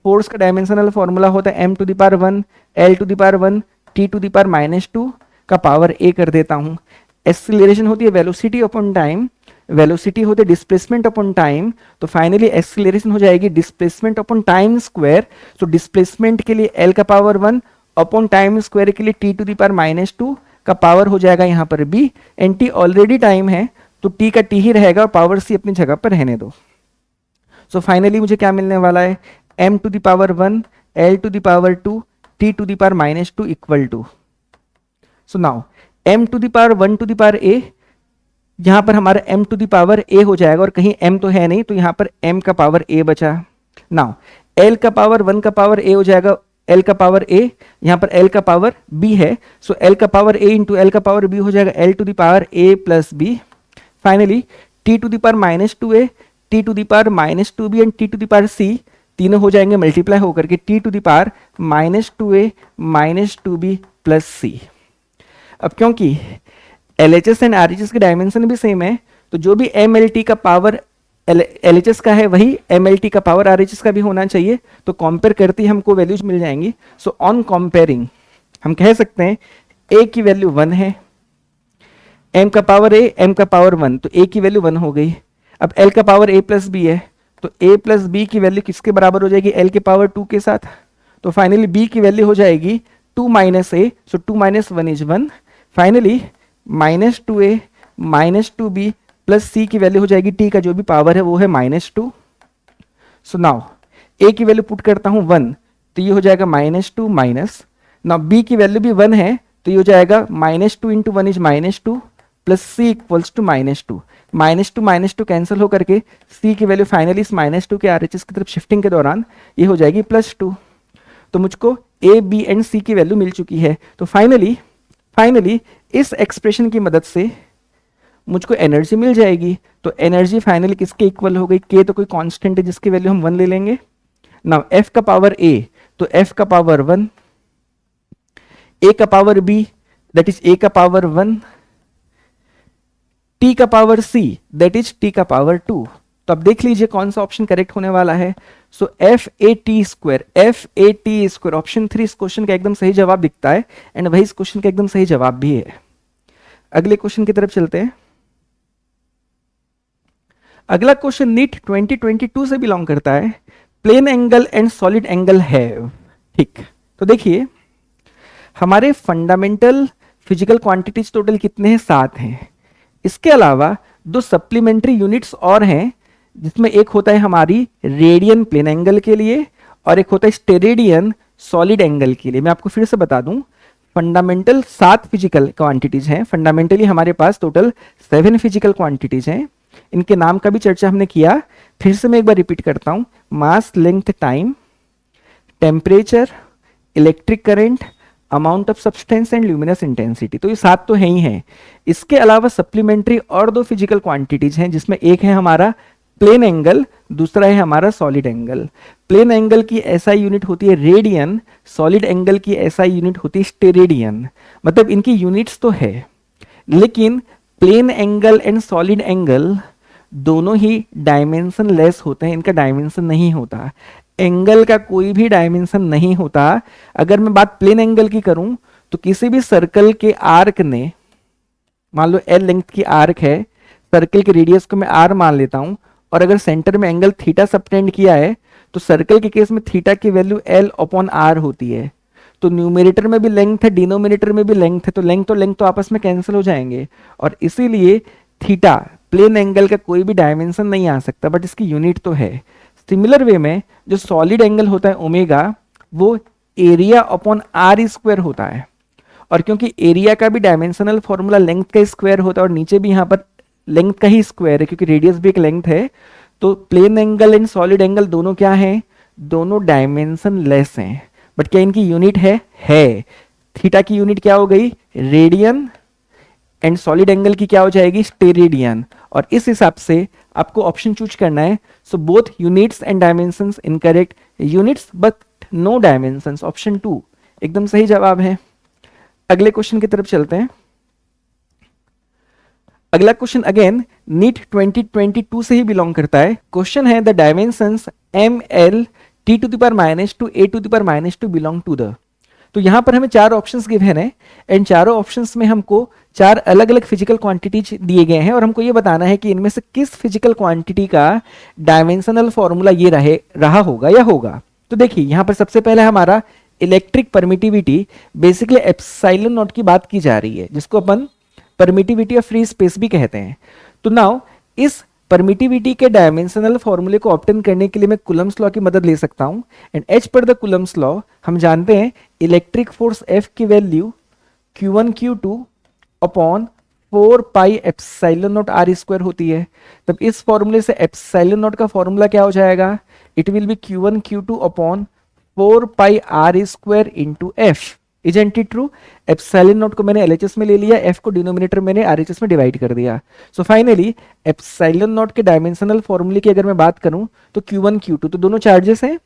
फोर्स का डायमेंशनल फॉर्मूला होता है m to the power 1, l to the power 1, t to the power -2 का पावर a कर देता हूँ। एक्सीलरेशन होती है वेलोसिटी अपॉन टाइम, वेलोसिटी होती है डिस्प्लेसमेंट अपॉन टाइम, तो फाइनली एक्सीलरेशन हो जाएगी डिस्प्लेसमेंट अपॉन टाइम स्क्वायर। तो डिस्प्लेसमेंट के लिए l का पावर 1 अपॉन टाइम स्क्वायर के लिए t टू द पावर -2 का पावर हो जाएगा यहाँ पर b, and t already time है तो t का t ही रहेगा और पावर c अपनी जगह पर रहने दो। सो फाइनली मुझे क्या मिलने वाला है, m to the power 1, l to the power 2, t to the power -2 equal to, so now m to the power 1 to the power a, यहाँ पर हमारा m to the power a हो जाएगा और कहीं m तो है नहीं तो यहाँ पर m का पावर a बचा। नाउ l का पावर 1 का पावर a हो जाएगा l का पावर a, यहाँ पर l का पावर b है, सो l का पावर a इंटू l का पावर b हो जाएगा l to the power a plus b। Finally t to the power -2a, t to the power -2b and t to the power c तीनों हो जाएंगे multiply होकर के t to the power -2a -2b plus c। अब क्योंकि LHS and RHS के dimension भी same है तो जो भी MLT का पावर LHS का है वही MLT का पावर RHS का भी होना चाहिए, तो कंपेयर करते ही हमको वैल्यूज मिल जाएंगी। सो ऑन कंपेयरिंग हम कह सकते हैं a की वैल्यू 1 है, m का पावर a, m का पावर 1, तो a की वैल्यू 1 हो गई। अब l का पावर a प्लस b है तो a प्लस b की वैल्यू किसके बराबर हो जाएगी, l के पावर 2 के साथ, तो फाइनली b की वैल्यू हो जाएगी 2 minus a, so 2 minus 1 is 1। Finally -2a -2b plus c की वैल्यू हो जाएगी t का जो भी पावर है वो है -2। सो नाउ a की वैल्यू पुट करता हूँ 1, तो ये हो जाएगा -2 माइनस, नाउ b की वैल्यू भी 1 है तो ये हो जाएगा -2 into 1 is -2 plus c equals to -2, -2 cancel होकर के c की वैल्यू फाइनली इस -2 के RHS की तरफ शिफ्टिंग के दौरान ये हो जाएगी +2। तो मुझको a b एंड c की वैल्यू मिल चुकी है। तो फाइनली इस एक्सप्रेशन की मदद से मुझको एनर्जी मिल जाएगी। तो एनर्जी फाइनली किसके इक्वल हो गई, k तो कोई कांस्टेंट है जिसकी वैल्यू हम 1 ले लेंगे। नाउ f का पावर a, तो f का पावर 1, a का power b that is a का पावर 1, t का power c that is t का पावर 2। तो अब देख लीजिए कौन सा ऑप्शन करेक्ट होने वाला है। सो FAT² ऑप्शन 3 इस क्वेश्चन का एकदम सही जवाब दिखता है एंड वही इस क्वेश्चन का एकदम सही जवाब भी है। अगले क्वेश्चन की तरफ चलते हैं। अगला क्वेश्चन नीट 2022 से बिलोंग करता है। Plane angle and solid angle have, ठीक, तो देखिए हमारे फंडामेंटल फिजिकल क्वांटिटीज टोटल कितने हैं, 7 हैं। इसके अलावा 2 सप्लीमेंट्री यूनिट्स और हैं जिसमें एक होता है हमारी रेडियन प्लेन एंगल के लिए और एक होता है स्टेरेडियन सॉलिड एंगल के लिए। मैं आपको फिर से बता दूं, फंडामेंटल 7 फिजिकल क्वांटिटीज हैं। फंडामेंटली हमारे पास टोटल 7 फिजिकल क्वांटिटीज हैं। इनके नाम का भी चर्चा हमने किया, फिर से मैं एक बार रिपीट करता हूं। Mass, length, time, temperature, electric current, amount of substance and luminous intensity. तो ये 7 तो है ही हैं। इसके अलावा सप्लीमेंट्री और 2 फिजिकल क्वांटिटीज हैं जिसमें एक है हमारा प्लेन एंगल, दूसरा है हमारा सॉलिड एंगल। प्लेन एंगल की एसआई यूनिट होती है रेडियन, सॉलिड एंगल की एसआई यूनिट होती है स्टेरेडियन। मतलब इनकी यूनिट्स तो है लेकिन plane angle and solid angle दोनों ही डायमेंशन लेस होते हैं, इनका डायमेंशन नहीं होता। एंगल का कोई भी डायमेंशन नहीं होता। अगर मैं बात प्लेन एंगल की करूं तो किसी भी सर्कल के आर्क ने, मान लो एल लेंथ की आर्क है, सर्कल के रेडियस को मैं आर मान लेता हूं, और अगर सेंटर में एंगल थीटा सबटेंड किया है तो सर्कल के केस में थीटा की वैल्यू एल अपॉन आर होती है। तो न्यूमरेटर में भी लेंथ है, डिनोमिनेटर में भी लेंथ है, तो लेंथ तो आपस में कैंसिल हो जाएंगे, और इसीलिए थीटा प्लेन एंगल का कोई भी डायमेंशन नहीं आ सकता, बट इसकी यूनिट तो है। सिमिलर वे में जो सॉलिड एंगल होता है ओमेगा, वो एरिया अपॉन आर स्क्वायर होता है, और क्योंकि एरिया का भी डायमेंशनल फॉर्मूला लेंथ का स्क्वायर होता है और नीचे भी यहाँ पर लेंथ का ही स्क्वायर है क्योंकि रेडियस भी एक लेंथ है, तो plane angle and solid angle दोनों क्या हैं? दोनों डायमेंशन लेस हैं। बट क्या इनकी यूनिट है। थीटा की यूनिट क्या हो गई? रेडियन, एंड सॉलिड एंगल की क्या हो जाएगी? स्टेरेडियन। और इस हिसाब से आपको ऑप्शन चूज करना है। So both units and dimensions incorrect, units but no dimensions, option 2 एकदम सही जवाब है। अगले क्वेश्चन की तरफ चलते हैं। अगला क्वेश्चन अगेन नीट 2022 से ही बिलोंग करता है। क्वेश्चन है the dimensions M L T to the power -2 A to the power -2 belong to the. तो यहां पर हमें चार ऑप्शंस गिवन है, एंड चारों ऑप्शंस में हमको चार अलग अलग फिजिकल क्वांटिटीज दिए गए हैं, और हमको ये बताना है कि इनमें से किस फिजिकल क्वांटिटी का डायमेंशनल फॉर्मूला ये रहा होगा या होगा। तो देखिए यहां पर सबसे पहले हमारा electric permittivity, basically epsilon not की बात की जा रही है, जिसको अपन परमिटिविटी ऑफ फ्री स्पेस भी कहते हैं। तो नाउ इस परमिटिविटी के डायमेंशनल फॉर्मूले को ऑब्टेन करने के लिए मैं कूलम्स लॉ की मदद ले सकता हूं, and as per the Coulomb's law हम जानते हैं इलेक्ट्रिक फोर्स F की value Q1 Q2 upon 4 pi epsilon naught R square होती है। तब इस फॉर्मूले से एप्सिलॉन नॉट का फॉर्मूला क्या हो जाएगा? It will be Q1 Q2 upon 4 pi R square into F. Isn't it true? Epsilon naught को मैंने एलएचएस में ले लिया, एफ को डिनोमिनेटर मैंने आरएचएस में डिवाइड कर दिया। सो फाइनली एप्सिलॉन नॉट के डायमेंशनल फॉर्मूले की अगर मैं बात करूं तो Q1 Q2 तो दोनों चार्जेस हैं,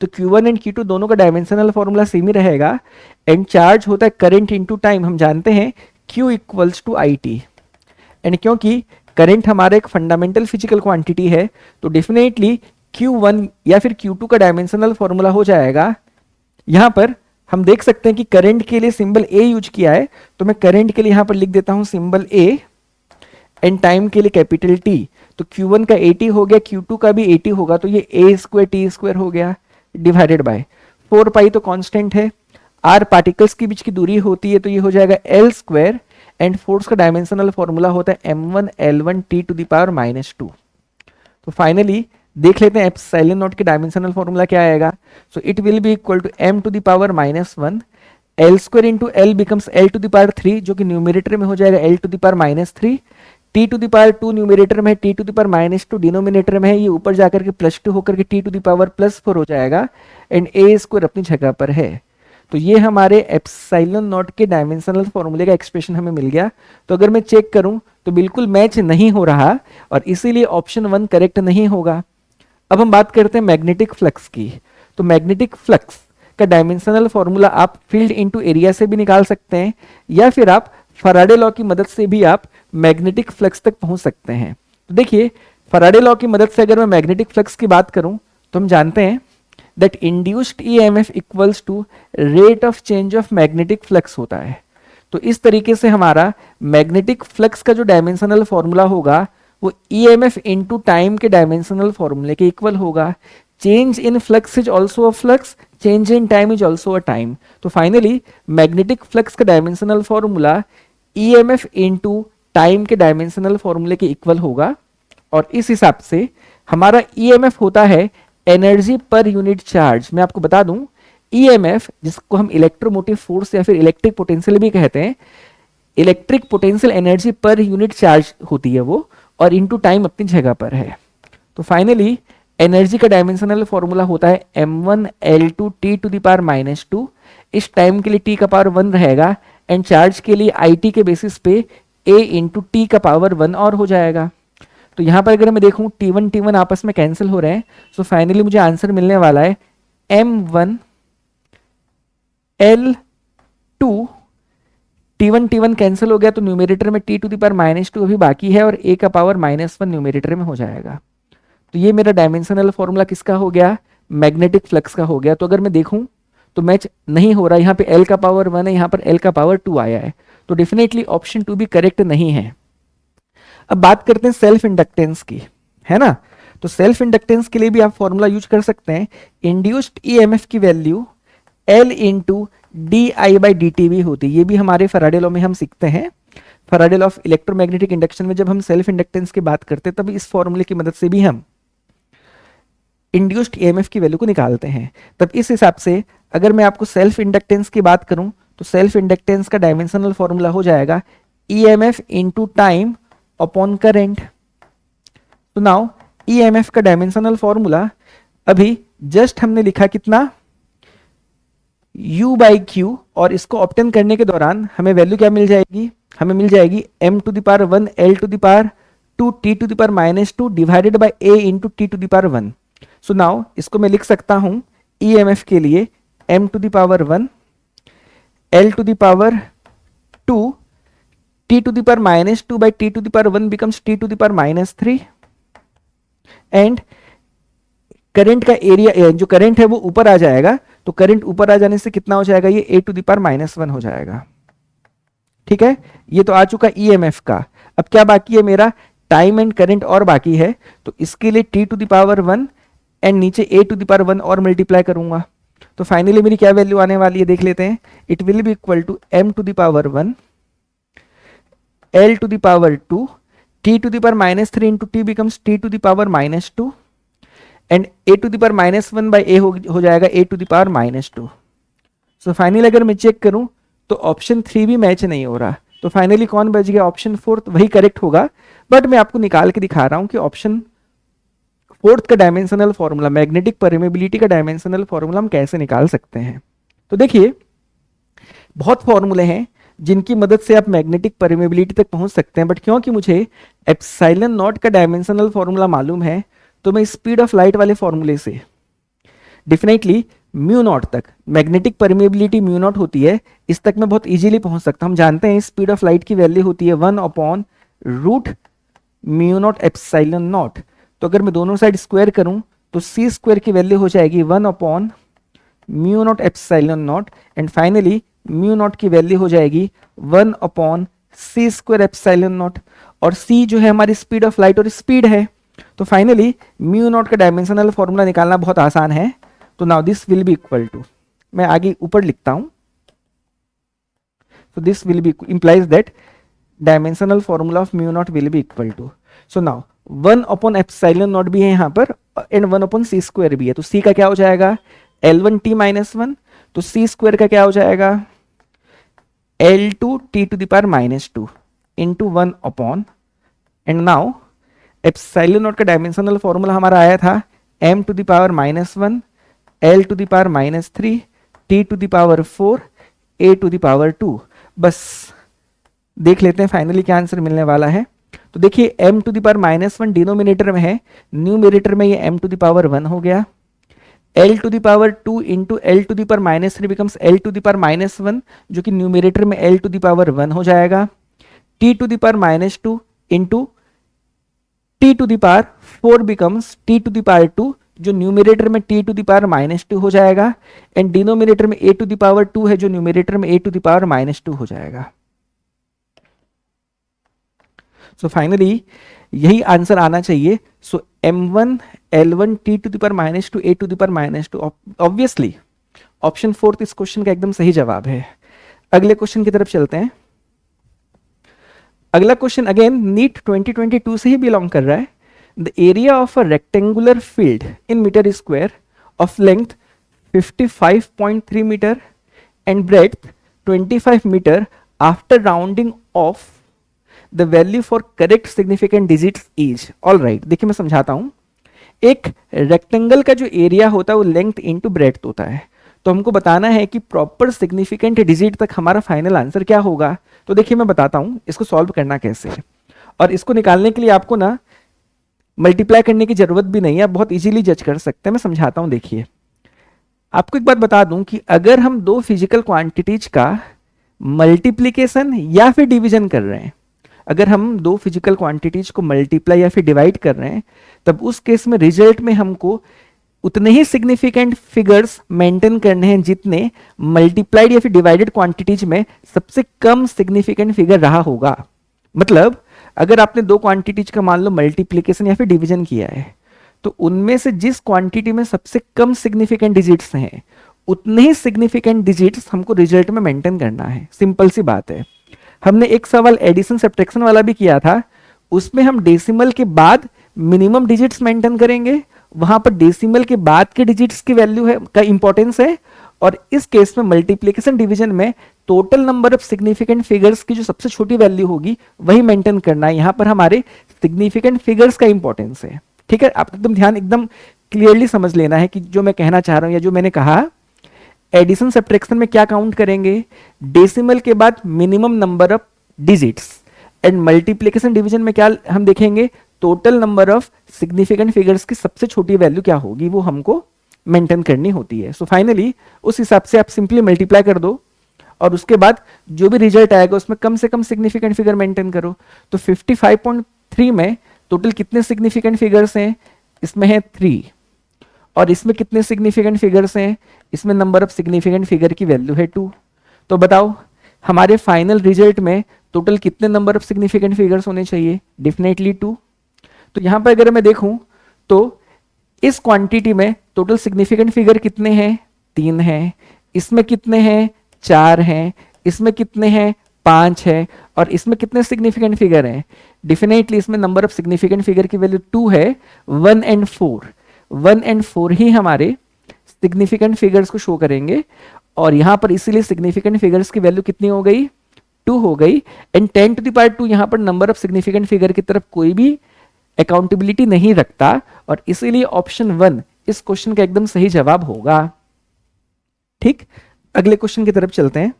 तो Q1 एंड Q2 दोनों का डायमेंशनल फॉर्मूला सेम ही रहेगा, एंड चार्ज होता है करंट इनटू टाइम। हम जानते हैं Q equals to IT, and क्योंकि करंट हमारा एक फंडामेंटल फिजिकल क्वांटिटी है तो डेफिनेटली Q1 या फिर Q2 का डायमेंशनल फॉर्मूला हो जाएगा। यहां पर हम देख सकते हैं कि करंट के लिए सिंबल A यूज किया है, तो मैं करंट के लिए यहां पर लिख देता हूं सिंबल A, एंड टाइम के लिए कैपिटल T। तो Q1 का 80 हो गया, Q2 का भी 80 होगा, तो ये A स्क्वायर T स्क्वायर हो गया डिवाइडेड बाय 4 पाई तो कांस्टेंट है, R पार्टिकल्स के बीच की दूरी होती है, तो ये हो जाएगा L स्क्वायर, एंड फोर्स का डायमेंशनल फॉर्मूला होता है m1 l1 t to the power -2। तो फाइनली देख लेते हैं एप्सिलॉन नॉट के डायमेंशनल फॉर्मूला क्या आएगा। So it will be equal to m to the power -1 l square into l becomes l to the power 3, जो कि न्यूमरेटर में हो जाएगा l to the power -3, t to the power 2 numerator में है, t to the power -2 denominator में है, ये ऊपर जाकर के +2 होकर के t टू द पावर +4 हो जाएगा, एंड a स्क्वायर अपनी जगह पर है। तो ये हमारे एप्सिलॉन नॉट के डायमेंशनल फॉर्मूले का एक्सप्रेशन हमें मिल गया। तो अगर मैं चेक करूं तो बिल्कुल मैच नहीं हो रहा, और इसीलिए ऑप्शन 1 करेक्ट नहीं होगा। अब हम बात करते हैं मैग्नेटिक फ्लक्स की। तो मैग्नेटिक फ्लक्स का डायमेंशनल फॉर्मूला आप फील्ड इनटू एरिया से भी निकाल सकते हैं, या फिर आप फैराडे लॉ की मदद से भी आप मैग्नेटिक फ्लक्स तक पहुंच सकते हैं। तो देखिए फैराडे लॉ की मदद से अगर मैं मैग्नेटिक फ्लक्स की बात करूं तो हम जानते हैं that induced EMF equals to rate of change of magnetic flux होता है। तो इस तरीके से हमारा मैग्नेटिक फ्लक्स का जो डायमेंशनल फॉर्मूला होगा वो EMF इनटू टाइम के डायमेंशनल फॉर्मूले के इक्वल होगा। Change in flux is also a flux, change in time is also a time. तो फाइनली मैग्नेटिक फ्लक्स का dimensional formula EMF into time के डायमेंशनल फॉर्मूले के इक्वल होगा, और इस हिसाब से हमारा EMF होता है एनर्जी पर यूनिट चार्ज। मैं आपको बता दूं EMF, जिसको हम इलेक्ट्रोमोटिव फोर्स या फिर इलेक्ट्रिक पोटेंशियल भी कहते हैं, electric potential energy per unit charge होती है वो, और इनटू टाइम अपनी जगह पर है। तो फाइनली एनर्जी का डायमेंशनल फॉर्मूला होता है m1 l2 t to the power -2। इस टाइम के लिए t का पावर 1 रहेगा, एंड चार्ज के लिए IT के बेसिस पे a इंटू t का पावर 1 और हो जाएगा। तो यहां पर अगर मैं देखूं T1 आपस में कैंसिल हो रहे हैं, सो फाइनली मुझे आंसर मिलने वाला है m1 l2 T1 कैंसिल हो गया, तो न्यूमरेटर में t टू द पावर -2 अभी बाकी है, और a का पावर -1 न्यूमरेटर में हो जाएगा। तो ये मेरा डायमेंशनल फॉर्मूला किसका हो गया? मैग्नेटिक फ्लक्स का हो गया। तो अगर मैं देखूं तो मैच नहीं हो रहा, यहाँ पे L का पावर 1 है, यहाँ पर L का पावर 2 आया है, तो डेफिनेटली ऑप्शन 2 भी करेक्ट नहीं है। अब बात करते हैं सेल्फ इंडक्टेंस की, है ना। तो सेल्फ इंडक्टेंस के लिए भी आप फॉर्मूला यूज कर सकते हैं। इंड्यूस्ड ईएमएफ की value L into D I by D T भी होती है, ये भी हमारे फैराडे लॉ में हम सीखते हैं। Faraday law of electromagnetic induction में जब हम सेल्फ इंडक्टेंस की बात करते हैं तब इस फॉर्मूले की मदद से भी हम इंड्यूस्ड ईएमएफ की वैल्यू को निकालते हैं। तब इस हिसाब से अगर मैं आपको सेल्फ इंडक्टेंस की बात करूं तो सेल्फ इंडक्टेंस का डायमेंशनल फॉर्मूला हो जाएगा EMF into time upon current. तो नाउ ईएमएफ का डायमेंशनल फॉर्मूला अभी जस्ट हमने लिखा कितना, U बाई क्यू, और इसको ऑप्टेन करने के दौरान हमें वैल्यू क्या मिल जाएगी, हमें मिल जाएगी m to the power 1 L to the power 2 T to the power -2 divided by A into T to the power 1। So now इसको मैं लिख सकता हूं EMF के लिए m to the power 1 L to the power 2 T to the power -2 by T to the power 1 becomes T to the power -3, and current का area, जो current है वो ऊपर आ जाएगा, तो करंट ऊपर आ जाने से कितना हो जाएगा, ये A टू द पावर -1 हो जाएगा। ठीक है, ये तो आ चुका EMF का। अब क्या बाकी है मेरा, टाइम एंड करंट और बाकी है, तो इसके लिए T to the power 1 and नीचे A टू द पावर 1 और मल्टीप्लाई करूंगा। तो फाइनली मेरी क्या वैल्यू आने वाली है, देख लेते हैं। It will be equal to m to the power 1 L to the power 2 T to the power -3 into T becomes T to the power -2 and A to the power -1 by A हो जाएगा A to the power -2। So finally अगर मैं check करूं तो option 3 भी match नहीं हो रहा, तो फाइनली कौन बच गया, ऑप्शन 4 वही करेक्ट होगा। बट मैं आपको निकाल के दिखा रहा हूं कि ऑप्शन 4 का डायमेंशनल फॉर्मूला, मैग्नेटिक परमेबिलिटी का डायमेंशनल फॉर्मूला हम कैसे निकाल सकते हैं। तो देखिए बहुत फॉर्मूले हैं जिनकी मदद से आप मैग्नेटिक परमेबिलिटी तक पहुंच सकते हैं, बट क्योंकि मुझे एप्सिलॉन नॉट का डायमेंशनल फॉर्मूला मालूम है तो मैं स्पीड ऑफ लाइट वाले फॉर्मूले से डेफिनेटली म्यू नॉट तक, मैग्नेटिक परमेबिलिटी म्यू नॉट होती है, इस तक मैं बहुत इजीली पहुंच सकता हूं। हम जानते हैं स्पीड ऑफ लाइट की वैल्यू होती है 1 upon root mu naught epsilon naught. तो अगर मैं दोनों साइड स्क्वायर करूं तो सी स्क्वायर की वैल्यू हो जाएगी 1 upon mu naught epsilon naught, and finally mu naught की वैल्यू हो जाएगी 1 upon C square epsilon naught, और सी जो है हमारी स्पीड ऑफ लाइट और स्पीड है। तो फाइनली म्यू नॉट का डायमेंशनल फॉर्मूला निकालना बहुत आसान है। तो now this will be equal to, मैं आगे ऊपर लिखता हूं, so this will be implies that dimensional formula of mu naught will be equal to, so now 1 upon epsilon naught भी है यहाँ पर and 1 upon c square भी है। तो c का क्या हो जाएगा L1t minus 1, तो c square का क्या हो जाएगा L2t to the power -2 into 1 upon, and now epsilon naught का डायमेंशनल फॉर्मूला हमारा आया था m to the power -1 L to the power -3 T to the power 4 A to the power 2। बस देख लेते हैं फाइनली क्या आंसर मिलने वाला है। तो देखिए m to the power -1 denominator में है, न्यूमरेटर में ये m टू द पावर 1 हो गया, L to the power 2 into L to the power -3 becomes L to the power -1, जो कि न्यूमरेटर में L टू द पावर 1 हो जाएगा, T to the power -2 into T to the power 4 becomes T to the power 2, जो numerator में T to the power -2 हो जाएगा, and denominator में A टू द पावर 2 है, जो न्यूमरेटर में A टू द पावर -2 हो जाएगा। सो फाइनली यही आंसर आना चाहिए। So m1 L1 T to the power -2 A to the power -2, obviously option 4 इस क्वेश्चन का एकदम सही जवाब है। अगले क्वेश्चन की तरफ चलते हैं। अगला क्वेश्चन अगेन नीट 2022 से ही बिलोंग कर रहा है। The area of a rectangular field in meter square of length 55.3 meter and breadth 25 meter after rounding off the value for correct significant digits is। all right, देखिए मैं समझाता हूं। एक रेक्टेंगल का जो एरिया होता है वो लेंथ इंटू ब्रेड्थ होता है, तो हमको बताना है कि प्रॉपर सिग्निफिकेंट डिजिट तक हमारा फाइनल आंसर क्या होगा। तो देखिए मैं बताता हूं इसको सॉल्व करना कैसे है, और इसको निकालने के लिए आपको ना मल्टीप्लाई करने की जरूरत भी नहीं है, आप बहुत इजीली जज कर सकते हैं। मैं समझाता हूं। देखिए आपको एक बात बता दूं कि अगर हम दो फिजिकल क्वांटिटीज का मल्टीप्लीकेशन या फिर डिवीजन कर रहे हैं, अगर हम दो फिजिकल क्वांटिटीज को मल्टीप्लाई या फिर डिवाइड कर रहे हैं, तब उस केस में रिजल्ट में हमको उतने ही सिग्निफिकेंट फिगर्स मेंटेन करने हैं जितने मल्टीप्लाइड या फिर डिवाइडेड क्वांटिटीज में सबसे कम सिग्निफिकेंट फिगर रहा होगा। मतलब अगर आपने दो क्वांटिटीज का मान लो मल्टीप्लीकेशन या फिर डिवीजन किया है, तो उनमें से जिस क्वांटिटी में सबसे कम सिग्निफिकेंट डिजिट्स हैं उतने ही सिग्निफिकेंट डिजिट्स हमको रिजल्ट में मेंटेन करना है। सिंपल सी बात है। हमने एक सवाल एडिशन सब्ट्रैक्शन वाला भी किया था, उसमें हम डेसिमल के बाद मिनिमम डिजिट्स मेंटेन करेंगे, वहां पर डेसिमल के बाद के डिजिट्स की वैल्यू है का इंपॉर्टेंस है, और इस केस में मल्टीप्लिकेशन डिवीजन में total number of significant figures की जो सबसे छोटी वैल्यू होगी वही मेंटेन करना है। यहां पर हमारे सिग्निफिकेंट फिगर्स का इंपॉर्टेंस है। ठीक है, आप एकदम ध्यान एकदम क्लियरली समझ लेना है कि जो मैं कहना चाह रहा हूं या जो मैंने कहा, एडिशन सब्ट्रैक्शन में क्या काउंट करेंगे, डेसिमल के बाद minimum number of digits, and multiplication division में क्या हम देखेंगे, total number of significant figures की सबसे छोटी वैल्यू क्या होगी वो हमको मेंटेन करनी होती है। सो फाइनली उस हिसाब से आप सिंपली मल्टीप्लाई कर दो और उसके बाद जो भी रिजल्ट आएगा उसमें कम से कम सिग्निफिकेंट फिगर मेंटेन करो। तो 55.3 में टोटल कितने सिग्निफिकेंट फिगर्स हैं, इसमें है 3, और इसमें कितने सिग्निफिकेंट फिगर्स हैं, इसमें नंबर ऑफ सिग्निफिकेंट फिगर की वैल्यू है 2। तो बताओ हमारे फाइनल रिजल्ट में टोटल कितने नंबर ऑफ सिग्निफिकेंट फिगर्स होने चाहिए, डेफिनेटली 2। तो यहां पर अगर मैं देखूं तो इस क्वांटिटी में टोटल सिग्निफिकेंट फिगर कितने हैं, 3 हैं, इसमें कितने हैं, 4 हैं, इसमें कितने हैं, 5 है, और इसमें कितने सिग्निफिकेंट फिगर हैं, डेफिनेटली इसमें नंबर ऑफ सिग्निफिकेंट फिगर की वैल्यू 2 है। 1 एंड 4 ही हमारे सिग्निफिकेंट फिगर्स को शो करेंगे, और यहां पर इसीलिए सिग्निफिकेंट फिगर्स की वैल्यू कितनी हो गई, 2 हो गई। एंड 10 टू द पावर 2 यहां पर नंबर ऑफ सिग्निफिकेंट फिगर की तरफ कोई भी अकाउंटेबिलिटी नहीं रखता, और इसीलिए ऑप्शन 1 इस क्वेश्चन का एकदम सही जवाब होगा। ठीक, अगले क्वेश्चन की तरफ चलते हैं।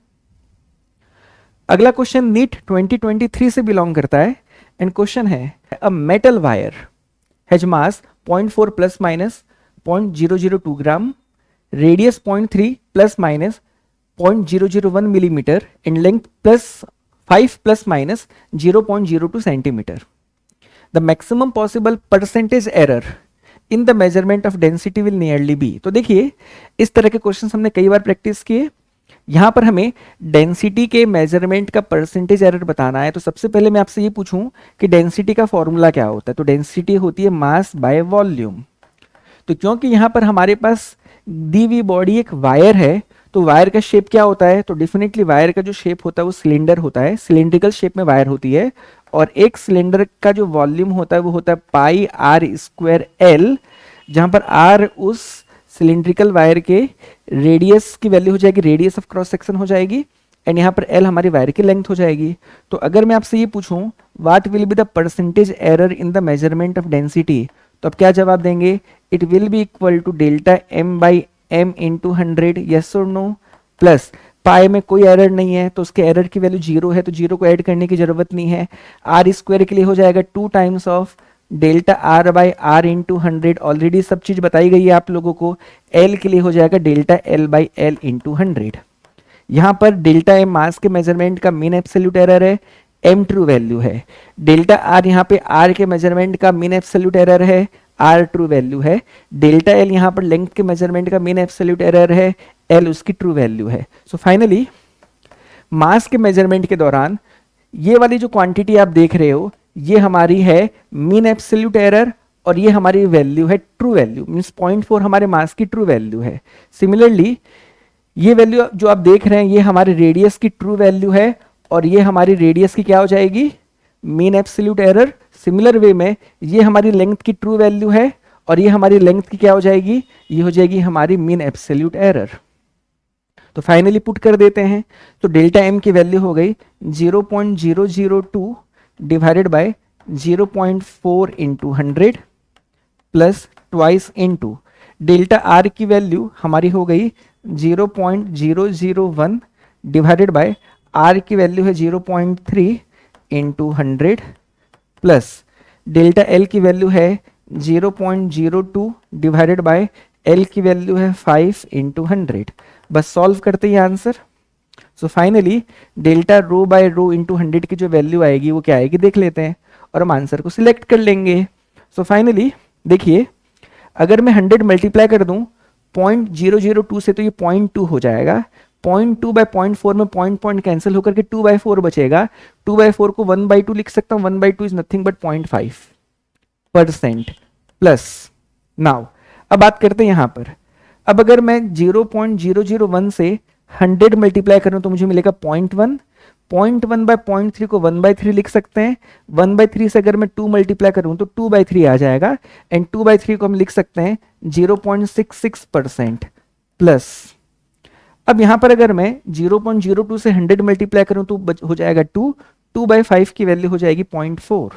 अगला क्वेश्चन नीट 2023 से बिलोंग करता है, एंड क्वेश्चन है a metal wire has mass 0.4 plus minus 0.002 gram, radius 0.3 plus minus 0.001 millimetre, and length plus 5 plus minus 0.02 centimetre. The maximum possible percentage error in the measurement of density will nearly be। तो देखिए इस तरह के questions हमने कई बार practice किए। यहां पर हमें डेंसिटी के मेजरमेंट का परसेंटेज एरर बताना है। तो सबसे पहले मैं आपसे ये पूछूं कि डेंसिटी का फॉर्मूला क्या होता है, तो डेंसिटी होती है मास बाय वॉल्यूम। तो क्योंकि यहां पर हमारे पास दी हुई बॉडी एक वायर है, तो वायर का शेप क्या होता है, तो डेफिनेटली वायर का जो शेप होता है वो सिलेंडर होता है, सिलेंड्रिकल शेप में वायर होती है, और एक सिलेंडर का जो वॉल्यूम होता है वो होता है पाई आर स्क्वायर एल, जहां पर आर उस सिलेंड्रिकल वायर के रेडियस की वैल्यू हो जाएगी, रेडियस ऑफ क्रॉस सेक्शन हो जाएगी, एंड यहाँ पर एल हमारी वायर की लेंथ हो जाएगी। तो अगर मैं आपसे ये पूछूं what will be the percentage error in the measurement of density, तो आप क्या जवाब देंगे, it will be equal to delta M by M into 100, yes और नो, प्लस पाई में कोई एरर नहीं है तो उसके एरर की वैल्यू 0 है, तो 0 को ऐड करने की जरूरत नहीं है। आर स्क्वायर के लिए हो जाएगा 2 times of delta R by R into 100, already सब चीज बताई गई है आप लोगों को। एल के लिए हो जाएगा delta L by L into 100। यहाँ पर डेल्टा एम मास के मेजरमेंट का मीन एब्सोल्यूट एरर है, एम ट्रू वैल्यू है। डेल्टा आर यहाँ पे आर के मेजरमेंट का मीन एब्सोल्यूट एरर है, आर ट्रू वैल्यू है। डेल्टा एल यहाँ पर लेंथ के मेजरमेंट का मीन एब्सोल्यूट एरर है, एल उसकी ट्रू वैल्यू है। सो फाइनली मास के मेजरमेंट के दौरान ये वाली जो क्वांटिटी आप देख रहे हो ये हमारी है मीन एब्सोल्यूट एरर, और ये हमारी वैल्यू है ट्रू वैल्यू, मीन्स 0.4 हमारे मास की ट्रू वैल्यू है। सिमिलरली ये वैल्यू जो आप देख रहे हैं ये हमारे रेडियस की ट्रू वैल्यू है, और ये हमारी रेडियस की क्या हो जाएगी, mean absolute error. Similar way में ये हमारी लेंथ की ट्रू वैल्यू है, और ये हमारी लेंथ की क्या हो जाएगी, ये हो जाएगी हमारी मीन एब्सोल्यूट एरर। तो फाइनली पुट कर देते हैं, तो डेल्टा एम की वैल्यू हो गई 0.002 divided by 0.4 into 100 plus twice into delta R की वैल्यू हमारी हो गई 0.001 डिवाइडेड बाय आर की वैल्यू है 0.3 इंटू 100 प्लस डेल्टा एल की वैल्यू है 0.02 डिवाइडेड बाय एल की वैल्यू है 5 इंटू 100। बस सॉल्व करते ही answer. So finally delta rho by rho into 100 की जो वैल्यू आएगी वो क्या आएगी देख लेते हैं, और हम आंसर को सिलेक्ट कर लेंगे। सो फाइनली देखिए अगर मैं 100 मल्टीप्लाई कर दूं 0.002 से, तो ये 0.2 हो जाएगा। 0.2 बाय 0.4 में पॉइंट पॉइंट कैंसिल होकर के 2/4 बचेगा। 2/4 को 1/2 लिख सकता हूँ। 1/2 is nothing but 0.5% plus. Now अब बात करते हैं यहां पर। अब अगर मैं 0.001 से 100 मल्टीप्लाई करूं तो मुझे मिलेगा 0.1। 0.1 बाय 0.3 को 1/3 लिख सकते हैं। 1/3 से अगर मैं 2 मल्टीप्लाई करूं तो 2/3 आ जाएगा। एंड 2/3 को हम लिख सकते हैं 0.66% प्लस। अब यहां पर अगर मैं 0.02 से 100 मल्टीप्लाई करूं तो हो जाएगा 2। 2/5 की वैल्यू हो जाएगी 0.4।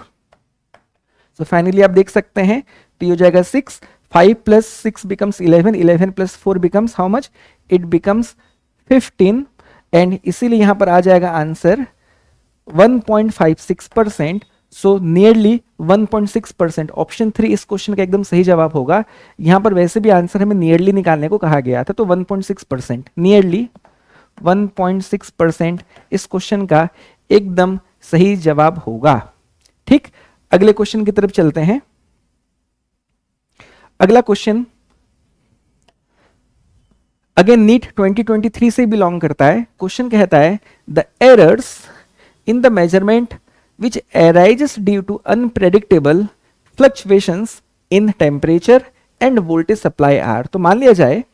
तो फाइनली आप देख सकते हैं तो ये हो जाएगा 6। 5 plus 6 becomes 11, 11 plus 4 becomes how much? It becomes 15 and इसीलिए यहां पर आ जाएगा आंसर 1.56%। So nearly 1.6%। ऑप्शन 3 इस क्वेश्चन का एकदम सही जवाब होगा। यहां पर वैसे भी आंसर हमें नियरली निकालने को कहा गया था, तो 1.6%, नियरली 1.6% इस क्वेश्चन का एकदम सही जवाब होगा। ठीक, अगले क्वेश्चन की तरफ चलते हैं। अगला क्वेश्चन अगेन नीट 2023 से बिलोंग करता है। क्वेश्चन कहता है the errors in the measurement which arises due to unpredictable fluctuations in temperature and voltage supply are। तो मान लिया जाए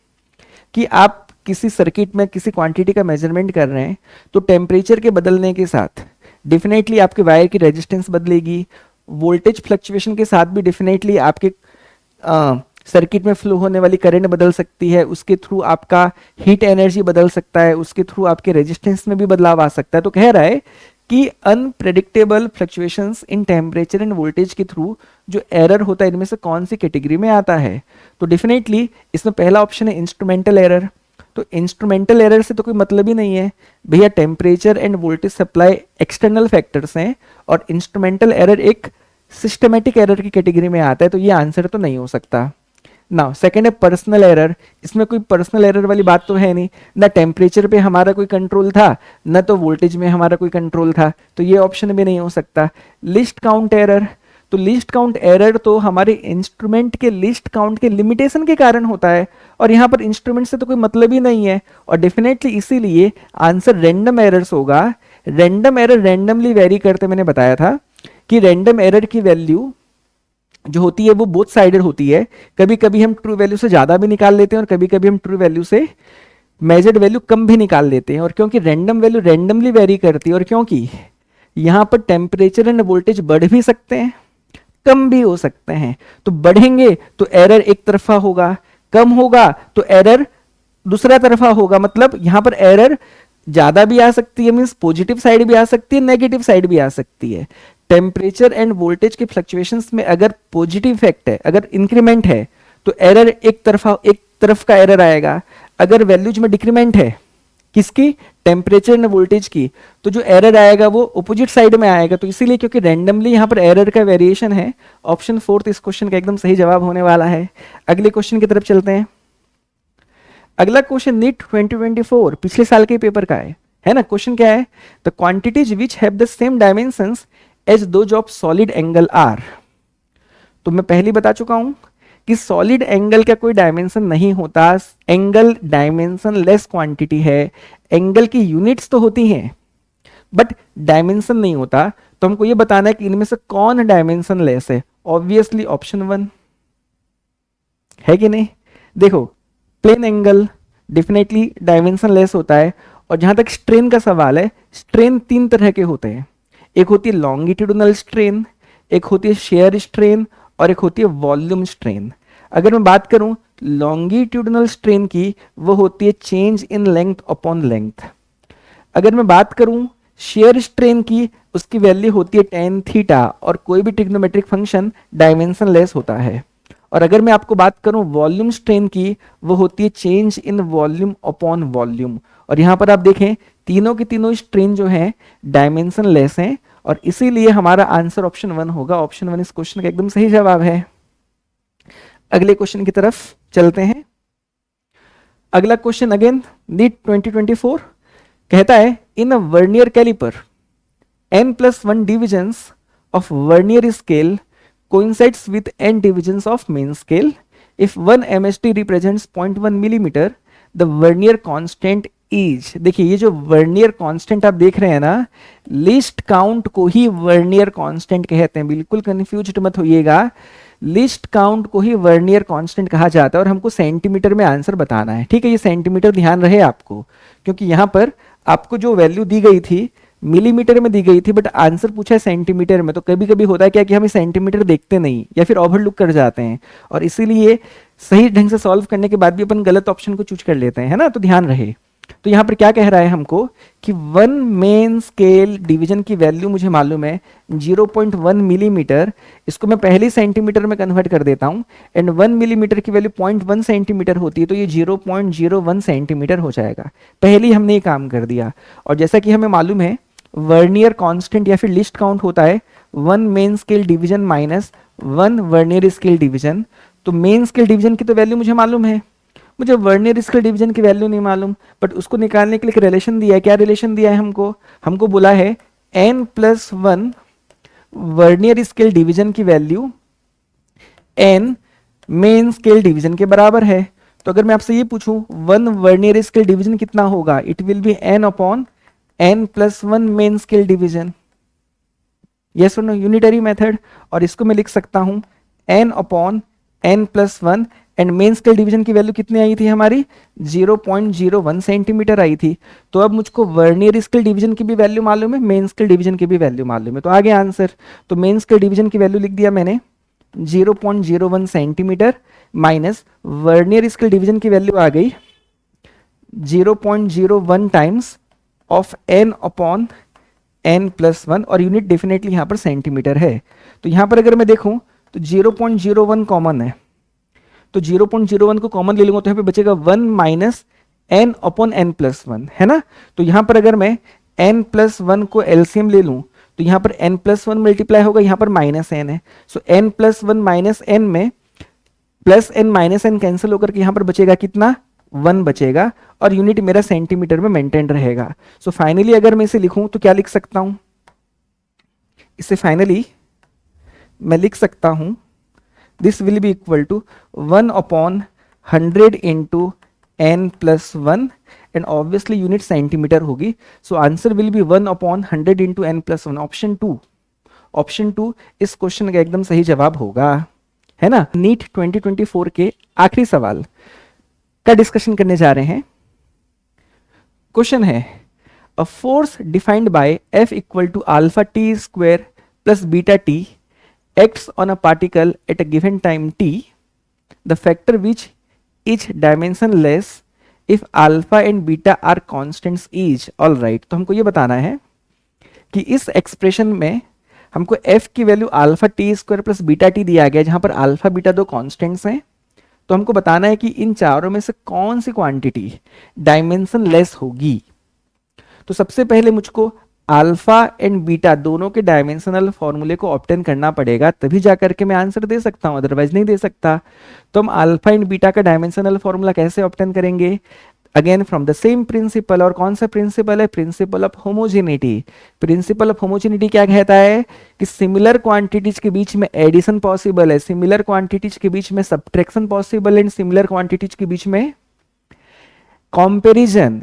कि आप किसी सर्किट में किसी क्वांटिटी का मेजरमेंट कर रहे हैं, तो टेम्परेचर के बदलने के साथ डेफिनेटली आपके वायर की रेजिस्टेंस बदलेगी। वोल्टेज फ्लक्चुएशन के साथ भी डेफिनेटली आपके सर्किट में फ्लो होने वाली करंट बदल सकती है। उसके थ्रू आपका हीट एनर्जी बदल सकता है, उसके थ्रू आपके रेजिस्टेंस में भी बदलाव आ सकता है। तो कह रहा है कि unpredictable fluctuations in temperature end voltage के थ्रू जो एरर होता है इनमें से कौन सी कैटेगरी में आता है। तो डेफिनेटली इसमें पहला ऑप्शन है इंस्ट्रूमेंटल एरर। तो इंस्ट्रूमेंटल एरर से तो कोई मतलब ही नहीं है भैया, temperature end voltage supply external factors हैं और इंस्ट्रूमेंटल एरर एक सिस्टमेटिक एरर की कैटेगरी में आता है, तो ये आंसर तो नहीं हो सकता। नाउ सेकंड है पर्सनल एरर। इसमें कोई पर्सनल एरर वाली बात तो है नहीं, ना टेम्परेचर पे हमारा कोई कंट्रोल था, ना तो वोल्टेज में हमारा कोई कंट्रोल था, तो ये ऑप्शन भी नहीं हो सकता। लिस्ट काउंट एरर, तो लिस्ट काउंट एरर तो हमारे इंस्ट्रूमेंट के लिस्ट काउंट के लिमिटेशन के कारण होता है, और यहाँ पर इंस्ट्रूमेंट से तो कोई मतलब ही नहीं है, और डेफिनेटली इसीलिए आंसर रैंडम एरर्स होगा। रैंडम एरर रैंडमली वेरी करते, मैंने बताया था कि रैंडम एरर की वैल्यू जो होती है वो बोथ साइडेड होती है। कभी कभी हम ट्रू वैल्यू से ज्यादा भी निकाल लेते हैं और कभी कभी हम ट्रू वैल्यू से मेजर्ड वैल्यू कम भी निकाल लेते हैं। और क्योंकि रैंडम वैल्यू रैंडमली वेरी करती है, और क्योंकि यहाँ पर टेम्परेचर एंड वोल्टेज बढ़ भी सकते हैं, कम भी हो सकते हैं, तो बढ़ेंगे तो एरर एक तरफा होगा, कम होगा तो एरर दूसरा तरफा होगा। मतलब यहाँ पर एरर ज्यादा भी आ सकती है, मींस पॉजिटिव साइड भी आ सकती है, नेगेटिव साइड भी आ सकती है। टेम्परेचर एंड वोल्टेज के फ्लक्चुएशंस में अगर पॉजिटिव इफेक्ट है, अगर इंक्रीमेंट है, तो एरर एक तरफ का एरर आएगा। अगर वैल्यूज में डिक्रीमेंट है, किसकी, टेम्परेचर एंड वोल्टेज की, तो जो एरर आएगा वो अपोजिट साइड में आएगा। तो इसीलिए क्योंकि रैंडमली यहाँ पर एरर का वेरिएशन है, ऑप्शन 4 इस क्वेश्चन का एकदम सही जवाब होने वाला है। अगले क्वेश्चन की तरफ चलते हैं। अगला क्वेश्चन नीट 2024 पिछले साल के पेपर का है ना। क्वेश्चन क्या है, the quantities which have the same dimensions as those of solid angle are. तो मैं पहले बता चुका हूं कि सॉलिड एंगल का कोई डायमेंशन नहीं होता, एंगल डायमेंशन लेस क्वांटिटी है। एंगल की यूनिट्स तो होती हैं बट डायमेंशन नहीं होता। तो हमको ये बताना है कि इनमें से कौन डायमेंशन लेस है। ऑब्वियसली ऑप्शन 1 है कि नहीं। देखो plane angle definitely dimensionless होता है। और जहां तक स्ट्रेन का सवाल है, स्ट्रेन 3 तरह के होते हैं। एक होती है लॉन्गिट्यूडिनल स्ट्रेन, एक होती है शेयर स्ट्रेन, और एक होती है वॉल्यूम स्ट्रेन। अगर मैं बात करूं लॉन्गिट्यूडिनल स्ट्रेन की, वो होती है change in length upon length. अगर मैं बात करूं शेयर स्ट्रेन की, उसकी वैल्यू होती है tan थीटा, और कोई भी ट्रिग्नोमेट्रिक फंक्शन डायमेंशन लेस होता है। और अगर मैं आपको बात करूं वॉल्यूम स्ट्रेन की, वो होती है change in volume upon volume. और यहां पर आप देखें तीनों की तीनों स्ट्रेन जो है डायमेंशन लेस हैं, और इसीलिए हमारा आंसर ऑप्शन 1 होगा। ऑप्शन 1 इस क्वेश्चन का एकदम सही जवाब है। अगले क्वेश्चन की तरफ चलते हैं। अगला क्वेश्चन अगेन नीट 2024 कहता है in a vernier calliper n+1 divisions of vernier scale coincides with n divisions of main scale if 1 MST represents 0.1 millimetre, the vernier constant is, देखिए ये जो वर्नियर कांस्टेंट आप देख रहे हैं ना, लिस्ट काउंट को ही वर्नियर कांस्टेंट कहते हैं, बिल्कुल कंफ्यूज्ड मत होइएगा, लिस्ट काउंट को ही वर्नियर कांस्टेंट कहा जाता है और हमको सेंटीमीटर में आंसर बताना है, ठीक है। ये सेंटीमीटर ध्यान रहे आपको, क्योंकि यहां पर आपको जो वैल्यू दी गई थी मिलीमीटर में दी गई थी, बट आंसर पूछा है सेंटीमीटर में। तो कभी कभी होता है क्या कि हम सेंटीमीटर देखते नहीं या फिर ओवरलुक कर जाते हैं, और इसीलिए सही ढंग से सॉल्व करने के बाद भी अपन गलत ऑप्शन को चूज कर लेते हैं, है ना। तो ध्यान रहे। तो यहाँ पर क्या कह रहा है हमको कि 1 मेन स्केल डिवीजन की वैल्यू मुझे मालूम है 0.1 मिलीमीटर, इसको मैं पहले सेंटीमीटर में कन्वर्ट कर देता हूँ, एंड 1 मिलीमीटर की वैल्यू 0.1 सेंटीमीटर होती है, तो ये 0.01 सेंटीमीटर हो जाएगा। पहले ही हमने ये काम कर दिया। और जैसा कि हमें मालूम है वर्नियर कांस्टेंट या फिर लिस्ट काउंट होता है 1 main scale division minus 1 vernier scale division. तो मेन स्केल डिवीजन की तो वैल्यू मुझे मालूम है, मुझे वर्नियर स्केल डिवीजन की वैल्यू नहीं मालूम, बट उसको निकालने के लिए एक रिलेशन दिया है। क्या रिलेशन दिया है हमको बोला है n+1 वर्नियर स्केल डिवीजन की value n main scale division के बराबर है। तो अगर मैं आपसे ये पूछूं 1 वर्नियर स्केल डिवीजन कितना होगा, it will B n/n+1 main scale division. Yes और नो, यूनिटरी मेथड। और इसको मैं लिख सकता हूं n/n+1, and main scale division की वैल्यू कितनी आई थी हमारी 0.01 सेंटीमीटर आई थी। तो अब मुझको वर्नियर स्केल डिवीजन की भी वैल्यू मालूम है, मेन स्केल डिवीजन की भी वैल्यू मालूम है, तो आगे आंसर। तो मेन स्केल डिवीजन की वैल्यू लिख दिया मैंने 0.01 centimetre, minus vernier scale division की वैल्यू आ गई 0.01 टाइम्स ऑफ n/n+1, और यूनिट डेफिनेटली यहां पर सेंटीमीटर है। तो यहां पर अगर मैं देखूं तो 0.01 कॉमन है, तो 0.01 को कॉमन ले लूंगा तो यहाँ पे बचेगा 1 माइनस n/n+1, है ना। तो यहाँ पर अगर मैं n+1 को एलसीएम ले लूं तो यहाँ पर n+1 मल्टीप्लाई होगा, यहाँ पर -n है, सो n+1 माइनस n में plus n minus n cancel होकर के यहाँ पर बचेगा कितना 1 बचेगा, और यूनिट मेरा सेंटीमीटर में मेंटेन रहेगा। सो फाइनली अगर मैं इसे लिखूं तो क्या लिख सकता हूं, इसे फाइनली मैं लिख सकता हूं this will be equal to 1/100 into n+1, and obviously unit centimetre होगी। so answer will be 1/100 into n+1, option 2 इस क्वेश्चन का एकदम सही जवाब होगा, है ना। नीट 2024 के आखिरी सवाल का डिस्कशन करने जा रहे हैं। क्वेश्चन है a force defined by F equal to alpha T square plus beta T acts on a particle at a given time t, the factor which is dimensionless if alpha and beta are constants is, all right। तो हमको ये बताना है कि इस expression में हमको f की value alpha T square plus beta T दिया गया, जहां पर अल्फा बीटा दो कांस्टेंट्स हैं। तो हमको बताना है कि इन चारों में से कौन सी क्वांटिटी डायमेंशनलेस होगी। तो सबसे पहले मुझको अल्फा एंड बीटा दोनों के डायमेंशनल फॉर्मूले को ऑब्टेन करना पड़ेगा, तभी जाकर के मैं आंसर दे सकता हूं, अदरवाइज नहीं दे सकता। तो हम अल्फा एंड बीटा का डायमेंशनल फॉर्मूला कैसे ऑब्टेन करेंगे, again from the same principle. और कौन सा प्रिंसिपल है, principle of homogeneity. Principle of homogeneity क्या कहता है कि सिमिलर क्वांटिटीज के बीच में एडिशन पॉसिबल है, सिमिलर क्वांटिटीज के बीच में subtraction possible, and similar quantities के बीच में कंपैरिजन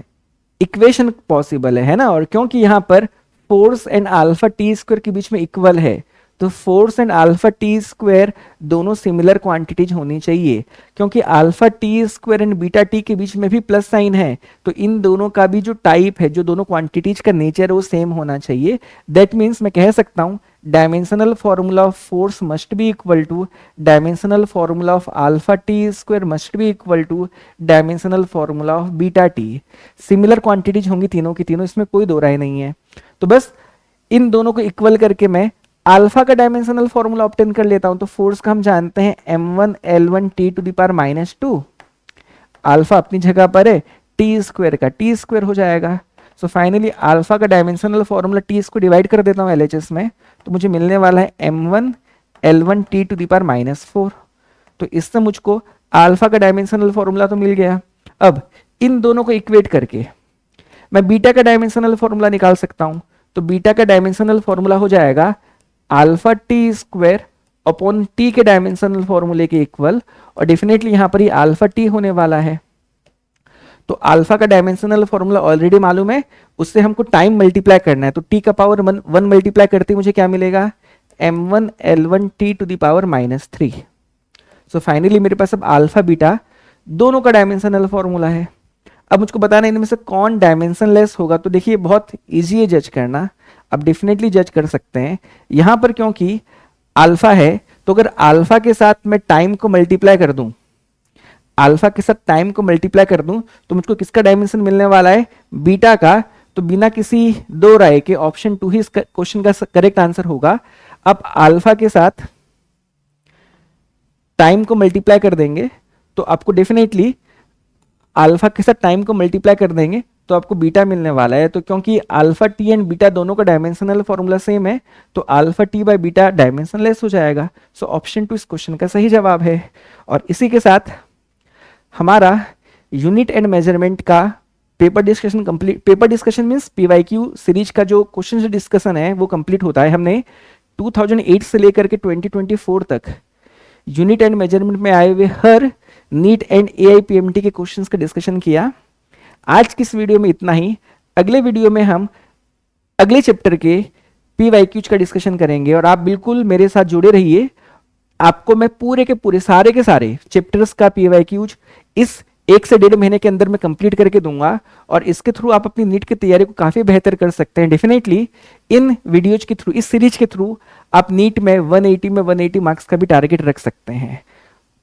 इक्वेशन पॉसिबल है ना। और क्योंकि यहां पर force and alpha T square के बीच में इक्वल है, तो force and alpha T square दोनों सिमिलर क्वांटिटीज होनी चाहिए। क्योंकि alpha T square and beta T के बीच में भी प्लस साइन है, तो इन दोनों का भी जो टाइप है, जो दोनों क्वांटिटीज का नेचर है, वो सेम होना चाहिए। दैट मीन्स मैं कह सकता हूं dimensional formula of force must be equal to dimensional formula of alpha T square must be equal to dimensional formula of beta T. Similar quantities होंगी तीनों की तीनों, इसमें कोई दो राय नहीं है। तो बस इन दोनों को इक्वल करके मैं अल्फा का डायमेंशनल फॉर्मूला ऑब्टेन कर लेता हूं। तो फोर्स का हम जानते हैं m1L1T⁻², अल्फा अपनी जगह पर है, टी स्क्वायर का टी स्क्वायर हो जाएगा। सो फाइनली अल्फा का डायमेंशनल फॉर्मूला टी इसको डिवाइड कर देता हूं LHS में, तो मुझे मिलने वाला है m1L1T⁻⁴। तो इससे मुझको अल्फा का डायमेंशनल फॉर्मूला तो मिल गया। अब इन दोनों को इक्वेट करके मैं बीटा का डायमेंशनल फॉर्मूला निकाल सकता हूं। तो बीटा का डायमेंशनल फॉर्मूला हो जाएगा alpha T square upon T के डायमेंशनल फॉर्मूले के इक्वल, और डेफिनेटली यहां पर ये अल्फा टी होने वाला है। तो अल्फा का डायमेंशनल फॉर्मूला ऑलरेडी मालूम है, उससे हमको टाइम मल्टीप्लाई करना है। तो टी का पावर वन मल्टीप्लाई करते मुझे क्या मिलेगा, m1 l1 t to the power -3। So finally मेरे पास अब अल्फा बीटा दोनों का डायमेंशनल फॉर्मूला है। अब मुझको बताना है इनमें से कौन डायमेंशनलेस होगा। तो देखिए बहुत इजी है जज करना, आप डेफिनेटली जज कर सकते हैं। यहां पर क्योंकि अल्फा है, तो अगर अल्फा के साथ मैं टाइम को मल्टीप्लाई कर दूं, अल्फा के साथ टाइम को मल्टीप्लाई कर दूं, तो मुझको किसका डायमेंशन मिलने वाला है, बीटा का। तो बिना किसी दो राय के ऑप्शन 2 ही इस क्वेश्चन का करेक्ट आंसर होगा। अब अल्फा के साथ टाइम को मल्टीप्लाई कर देंगे तो आपको डेफिनेटली अल्फा के साथ टाइम को मल्टीप्लाई कर देंगे तो आपको बीटा मिलने वाला है। तो क्योंकि अल्फा टी एंड बीटा दोनों का डायमेंशनल फॉर्मूला सेम है, तो alpha T by beta dimensionless हो जाएगा। सो ऑप्शन 2 इस क्वेश्चन का सही जवाब है। और इसी के साथ हमारा यूनिट एंड मेजरमेंट का paper discussion complete. Paper discussion means PYQ series का जो क्वेश्चन डिस्कशन है वो कंप्लीट होता है। हमने 2008 से लेकर के 2024 तक यूनिट एंड मेजरमेंट में आए हुए हर नीट एंड एआईपीएमटी के क्वेश्चंस का डिस्कशन किया। आज की इस वीडियो में इतना ही। अगले वीडियो में हम अगले चैप्टर के पीवाईक्यूज का डिस्कशन करेंगे और आप बिल्कुल मेरे साथ जुड़े रहिए। आपको मैं पूरे के सारे चैप्टर्स का पीवाईक्यूज इस 1 से 1.5 महीने के अंदर मैं कंप्लीट करके दूंगा और इसके थ्रू आप अपनी नीट की तैयारी को काफी बेहतर कर सकते हैं। डेफिनेटली इन वीडियोज के थ्रू, इस सीरीज के थ्रू आप नीट में 180 मार्क्स का भी टारगेट रख सकते हैं।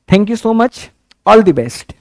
Thank you so much, all the best.